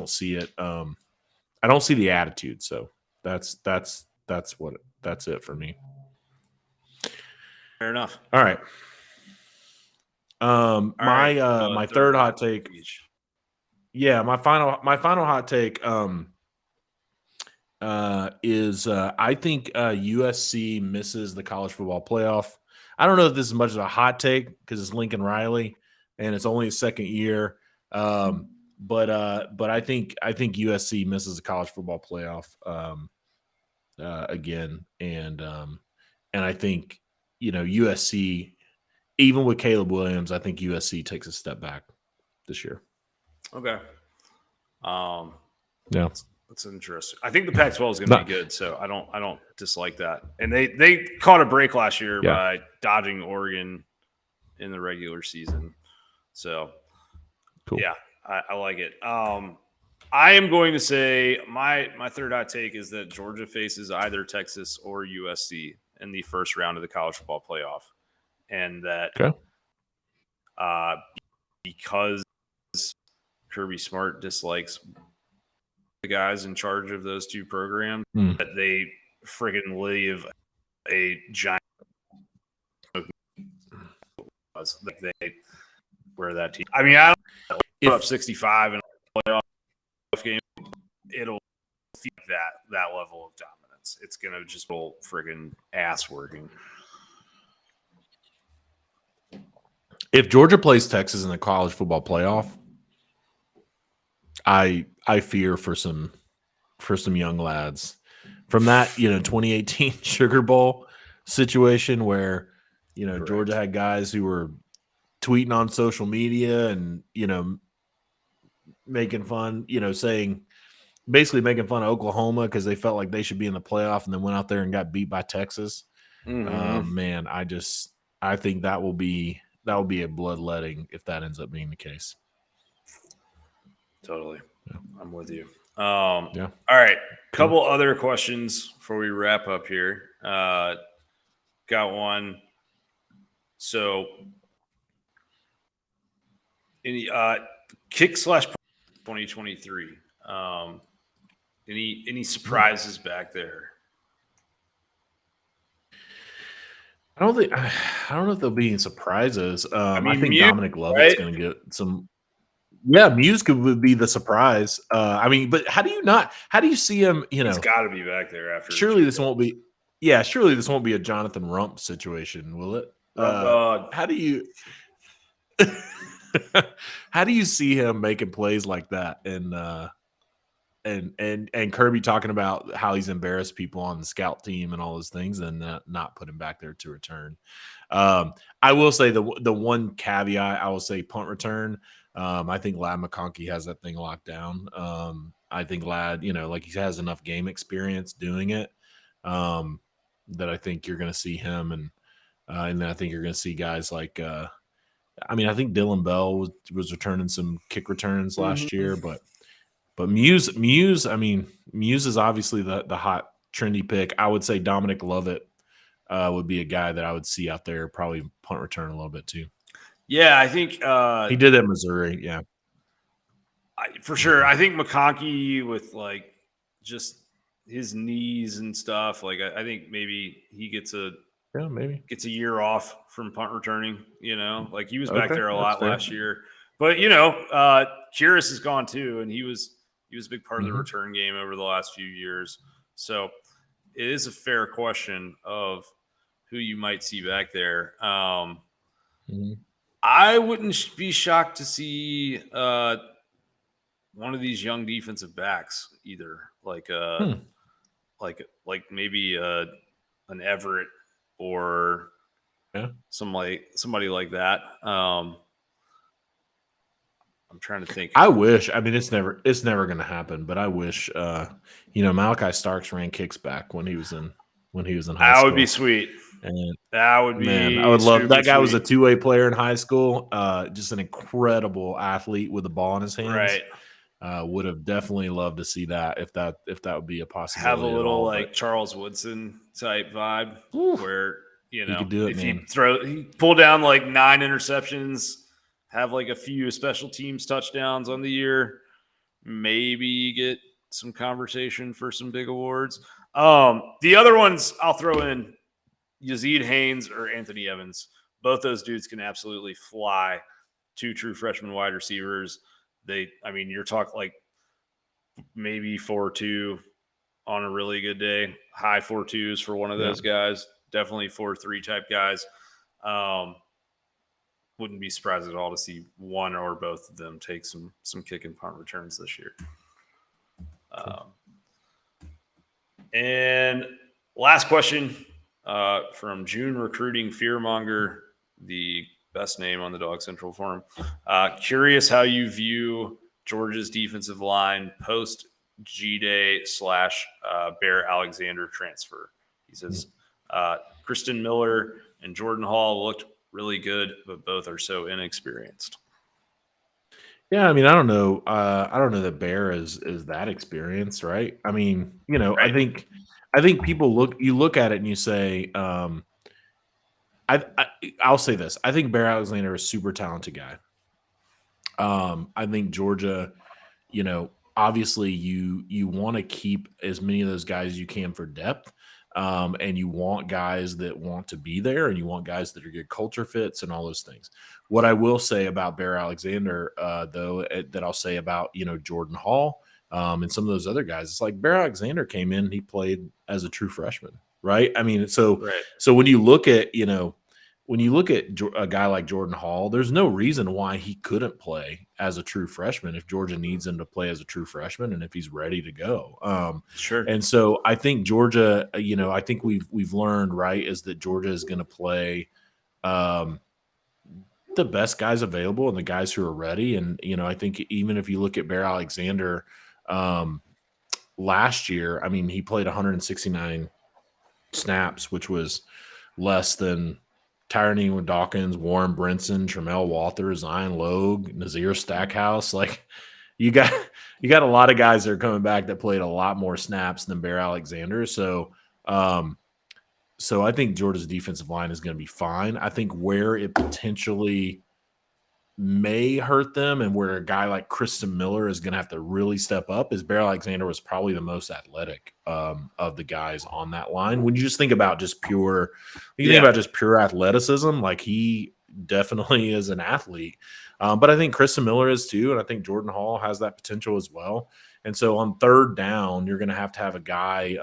see it. I don't see the attitude. So that's it for me. Fair enough. All right. My third hot take. Yeah, my final hot take is I think USC misses the college football playoff. I don't know if this is much of a hot take because it's Lincoln Riley and it's only his second year. But I think USC misses the college football playoff again, and I think USC, even with Caleb Williams, I think USC takes a step back this year. Okay. Yeah. That's interesting. I think the Pac-12 is going to be good, so I don't dislike that. And they caught a break last year by dodging Oregon in the regular season. So, cool. Yeah, I like it. I am going to say my third hot take is that Georgia faces either Texas or USC in the first round of the college football playoff, and that because Kirby Smart dislikes the guys in charge of those two programs, that they freaking leave a giant was. Like they were that team. I mean, I don't put up 65 in a playoff game. It'll feel like that level of dominance. It's gonna just be friggin' ass working. If Georgia plays Texas in the college football playoff, I fear for some young lads from that 2018 Sugar Bowl situation where Correct. Georgia had guys who were tweeting on social media and making fun, basically making fun of Oklahoma because they felt like they should be in the playoff and then went out there and got beat by Texas. Man, I think that will be a bloodletting if that ends up being the case. Totally. Yeah. I'm with you. Yeah. All right. Couple other questions before we wrap up here. Got one. So any kick / 2023. Any surprises back there? I don't know if there'll be any surprises. I think Muse, Dominic Lovett's going to get some. Yeah, Muse would be the surprise. But how do you see him? He's got to be back there after. Surely this won't be. Yeah, surely this won't be a Jonathan Rump situation, will it? How do you? How do you see him making plays like that? And Kirby talking about how he's embarrassed people on the scout team and all those things, and not put him back there to return. I will say the one caveat, I will say punt return. I think Ladd McConkey has that thing locked down. I think Ladd, like he has enough game experience doing it, that I think you're going to see him, and then I think you're going to see guys like. I think Dylan Bell was returning some kick returns last year, but Muse, Muse is obviously the hot trendy pick. I would say Dominic Lovett would be a guy that I would see out there, probably punt return a little bit too. Yeah, I think he did at Missouri. Yeah, for sure. I think McConkey with like just his knees and stuff. Like I think maybe he gets a year off from punt returning. Like he was back there a lot last year. But Kyrus is gone too, and he was a big part of the return game over the last few years. So it is a fair question of who you might see back there. I wouldn't be shocked to see one of these young defensive backs either, like maybe an Everett or somebody like that. I'm trying to think. I wish. It's never going to happen. But I wish. Malachi Starks ran kicks back when he was in high school. That would be sweet. And that would be. Man, I would love that. Guy was a two-way player in high school. Just an incredible athlete with the ball in his hands. Right. Would have definitely loved to see that if that would be a possibility. Have a little Charles Woodson type vibe where he could do it, if man. he pull down like 9 interceptions. Have like a few special teams touchdowns on the year, maybe get some conversation for some big awards. The other ones I'll throw in Yazid Haynes or Anthony Evans. Both those dudes can absolutely fly. 2 true freshman wide receivers. You're talking like maybe 4.2 on a really good day. High 4.2s for one of those guys. Definitely 4.3 type guys. Wouldn't be surprised at all to see one or both of them take some kick and punt returns this year. And last question from June Recruiting Fearmonger, the best name on the Dog Central forum. Curious how you view Georgia's defensive line post G-Day / Bear Alexander transfer. He says Kristen Miller and Jordan Hall looked really good, but both are so inexperienced. Yeah, I don't know. I don't know that Bear is that experienced, right? Right. I think people look at it and you say, I'll say this. I think Bear Alexander is a super talented guy. I think Georgia, obviously you want to keep as many of those guys as you can for depth. And you want guys that want to be there, and you want guys that are good culture fits and all those things. What I will say about Bear Alexander, though, that I'll say about, Jordan Hall and some of those other guys, it's like Bear Alexander came in, he played as a true freshman, right? I mean, so Right. so when you look at, a guy like Jordan Hall, there's no reason why he couldn't play as a true freshman if Georgia needs him to play as a true freshman and if he's ready to go. Sure. And so I think Georgia, I think we've learned, right, is that Georgia is going to play the best guys available and the guys who are ready. And I think even if you look at Bear Alexander last year, I mean, he played 169 snaps, which was less than Tyranny Dawkins, Warren Brinson, Tramel Walther, Zion Logue, Nazir Stackhouse. Like you got a lot of guys that are coming back that played a lot more snaps than Bear Alexander. So I think Georgia's defensive line is going to be fine. I think where it potentially may hurt them and where a guy like Kristen Miller is going to have to really step up is Bear Alexander was probably the most athletic of the guys on that line. When you just think about just pure athleticism, like he definitely is an athlete. But I think Kristen Miller is too, and I think Jordan Hall has that potential as well. And so on third down, you're going to have a guy.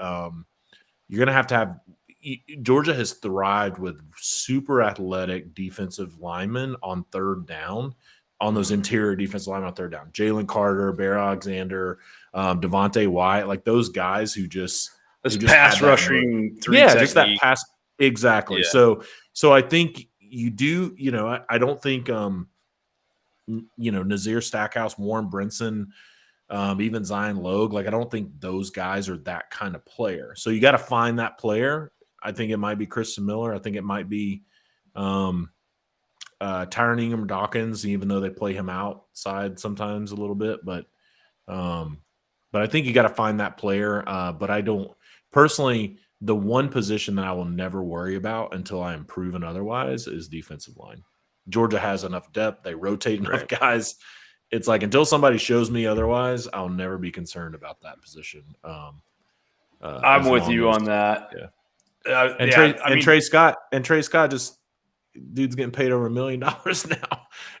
You're going to have Georgia has thrived with super athletic defensive linemen on third down, on those interior defensive linemen on third down. Jalen Carter, Bear Alexander, Devontae Wyatt, like those guys who just pass rushing three technique. Just that pass. Exactly. Yeah. So I think you do, I don't think Nazir Stackhouse, Warren Brinson, even Zion Logue, like I don't think those guys are that kind of player. So you got to find that player. I think it might be Kristen Miller. I think it might be Tyron Ingram Dawkins, even though they play him outside sometimes a little bit. But I think you got to find that player. But I don't personally. The one position that I will never worry about until I am proven otherwise is defensive line. Georgia has enough depth. They rotate enough guys. It's like until somebody shows me otherwise, I'll never be concerned about that position. I'm with you on that. Yeah. Trey Scott just dude's getting paid over $1 million now.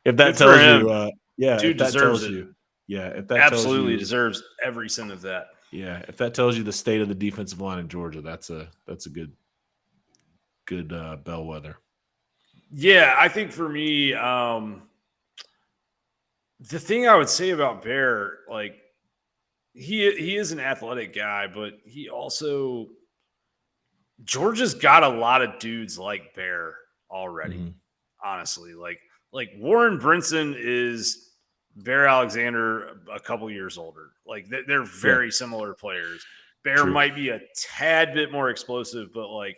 If that tells you, dude deserves it. If that absolutely deserves every cent of that. Yeah, if that tells you the state of the defensive line in Georgia, that's a good bellwether. Yeah, I think for me, the thing I would say about Bear, like he is an athletic guy, but he also Georgia's got a lot of dudes like Bear already. Honestly, like Warren Brinson is Bear Alexander a couple years older. Like they're very similar players. Bear might be a tad bit more explosive, but like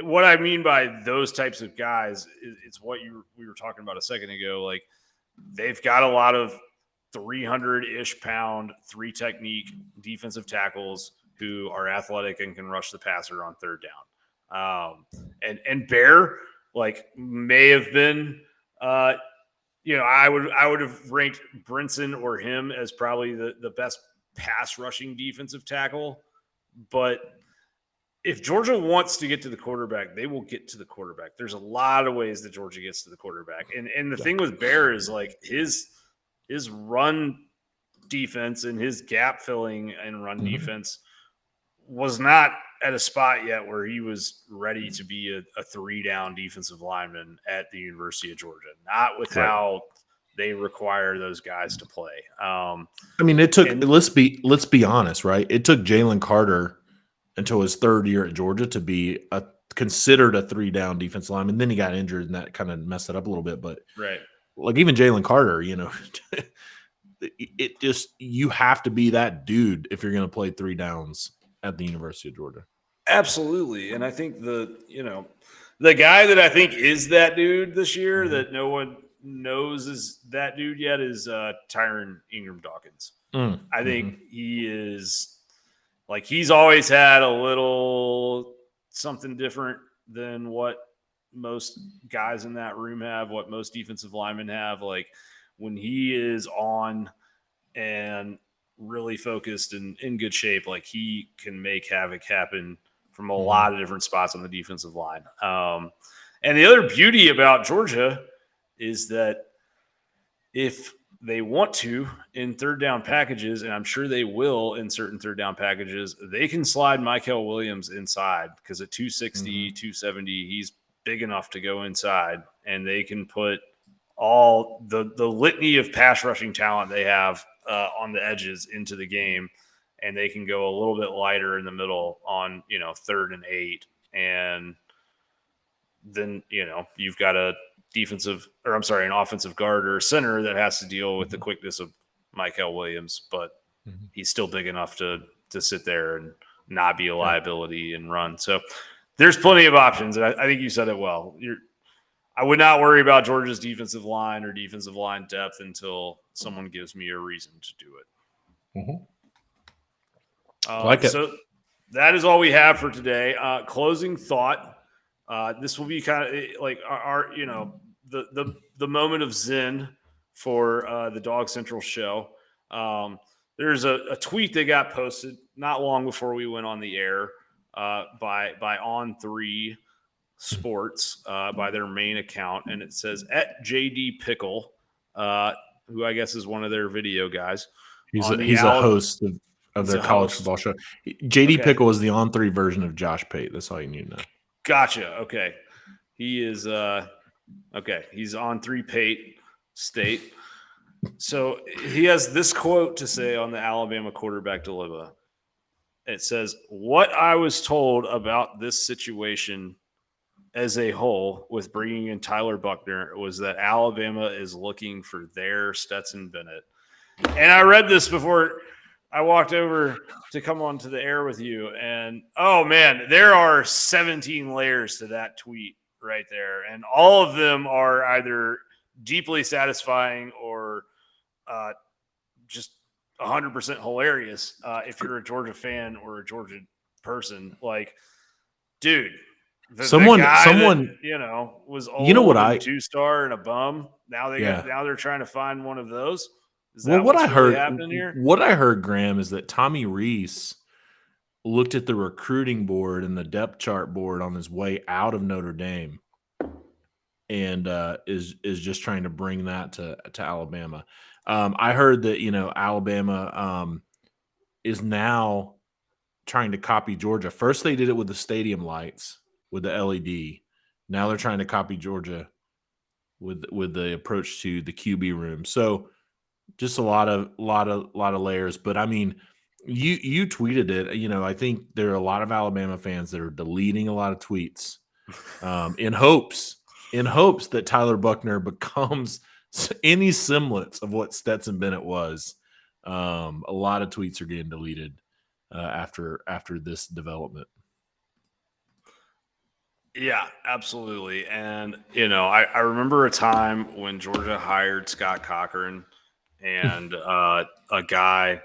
what I mean by those types of guys is it's what we were talking about a second ago. Like they've got a lot of 300-ish pound, three technique defensive tackles who are athletic and can rush the passer on third down. And Bear like may have been, I would have ranked Brinson or him as probably the best pass rushing defensive tackle. But if Georgia wants to get to the quarterback, they will get to the quarterback. There's a lot of ways that Georgia gets to the quarterback. And the thing with Bear is like his run defense and his gap filling and run defense was not at a spot yet where he was ready to be a 3-down defensive lineman at the University of Georgia. Not with how they require those guys to play. I mean, it took. Let's be honest, right? It took Jalen Carter until his third year at Georgia to be considered a 3-down defensive lineman. Then he got injured, and that kind of messed it up a little bit. But like even Jalen Carter, it just you have to be that dude if you're going to play 3 downs at the University of Georgia. Absolutely. And I think the guy that I think is that dude this year that no one knows is that dude yet is Tyron Ingram Dawkins. I think he is like he's always had a little something different than what most guys in that room have, what most defensive linemen have. Like when he is on and really focused and in good shape, like he can make havoc happen from a lot of different spots on the defensive line. And the other beauty about Georgia is that if they want to in third down packages, and I'm sure they will in certain third down packages, they can slide Michael Williams inside because at 260, 270, he's big enough to go inside, and they can put all the litany of pass rushing talent they have on the edges into the game, and they can go a little bit lighter in the middle on, 3rd and 8. And then, you've got an offensive guard or a center that has to deal with the quickness of Michael Williams, but he's still big enough to sit there and not be a liability and run. So there's plenty of options. And I think you said it well. I would not worry about Georgia's defensive line or defensive line depth until someone gives me a reason to do it. So that is all we have for today. Closing thought. This will be kind of like our the moment of zen for the Dawgs Central show. There's a tweet that got posted not long before we went on the air by On3 Sports by their main account, and it says at JD Pickle, who I guess is one of their video guys. He's a host of their college football show. JD Pickle is the On3 version of Josh Pate. That's all you need to know. Gotcha. Okay. He is he's on 3 Pate State. So he has this quote to say on the Alabama quarterback dilemma. It says, "What I was told about this situation as a whole with bringing in Tyler Buchner was that Alabama is looking for their Stetson Bennett." And I read this before I walked over to come onto the air with you, and oh man, there are 17 layers to that tweet right there, and all of them are either deeply satisfying or just 100% hilarious if you're a Georgia fan or a Georgia person. Like, dude, someone that, was old, what and 2-star and a bum. Now they're trying to find one of those. Is that what I heard happening here? What I heard, Graham, is that Tommy Rees looked at the recruiting board and the depth chart board on his way out of Notre Dame, and is just trying to bring that to Alabama. I heard that Alabama is now trying to copy Georgia. First, they did it with the stadium lights with the LED. Now they're trying to copy Georgia with the approach to the QB room. So just a lot of layers. But I mean, you tweeted it. I think there are a lot of Alabama fans that are deleting a lot of tweets in hopes that Tyler Buchner becomes any semblance of what Stetson Bennett was. A lot of tweets are getting deleted after this development. Yeah, absolutely. And, I remember a time when Georgia hired Scott Cochran and a guy,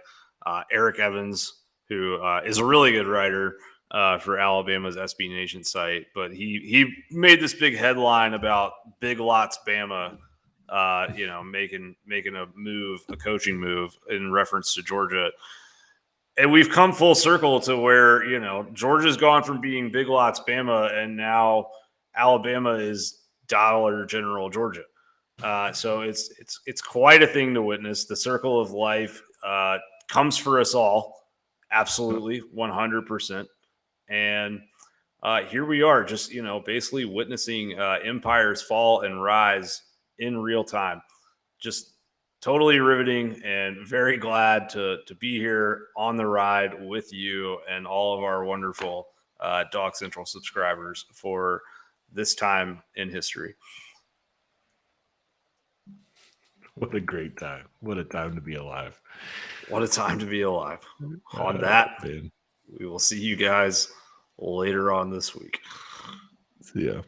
Eric Evans, who is a really good writer for Alabama's SB Nation site. But he made this big headline about Big Lots Bama, making a coaching move in reference to Georgia. And we've come full circle to where, Georgia's gone from being Big Lots Bama, and now Alabama is Dollar General Georgia. So it's quite a thing to witness. The circle of life comes for us all. Absolutely, 100%. And here we are just, basically witnessing empires fall and rise in real time. Just totally riveting, and very glad to be here on the ride with you and all of our wonderful Dawgs Central subscribers for this time in history. What a great time. What a time to be alive. What a time to be alive. On that, we will see you guys later on this week. See ya.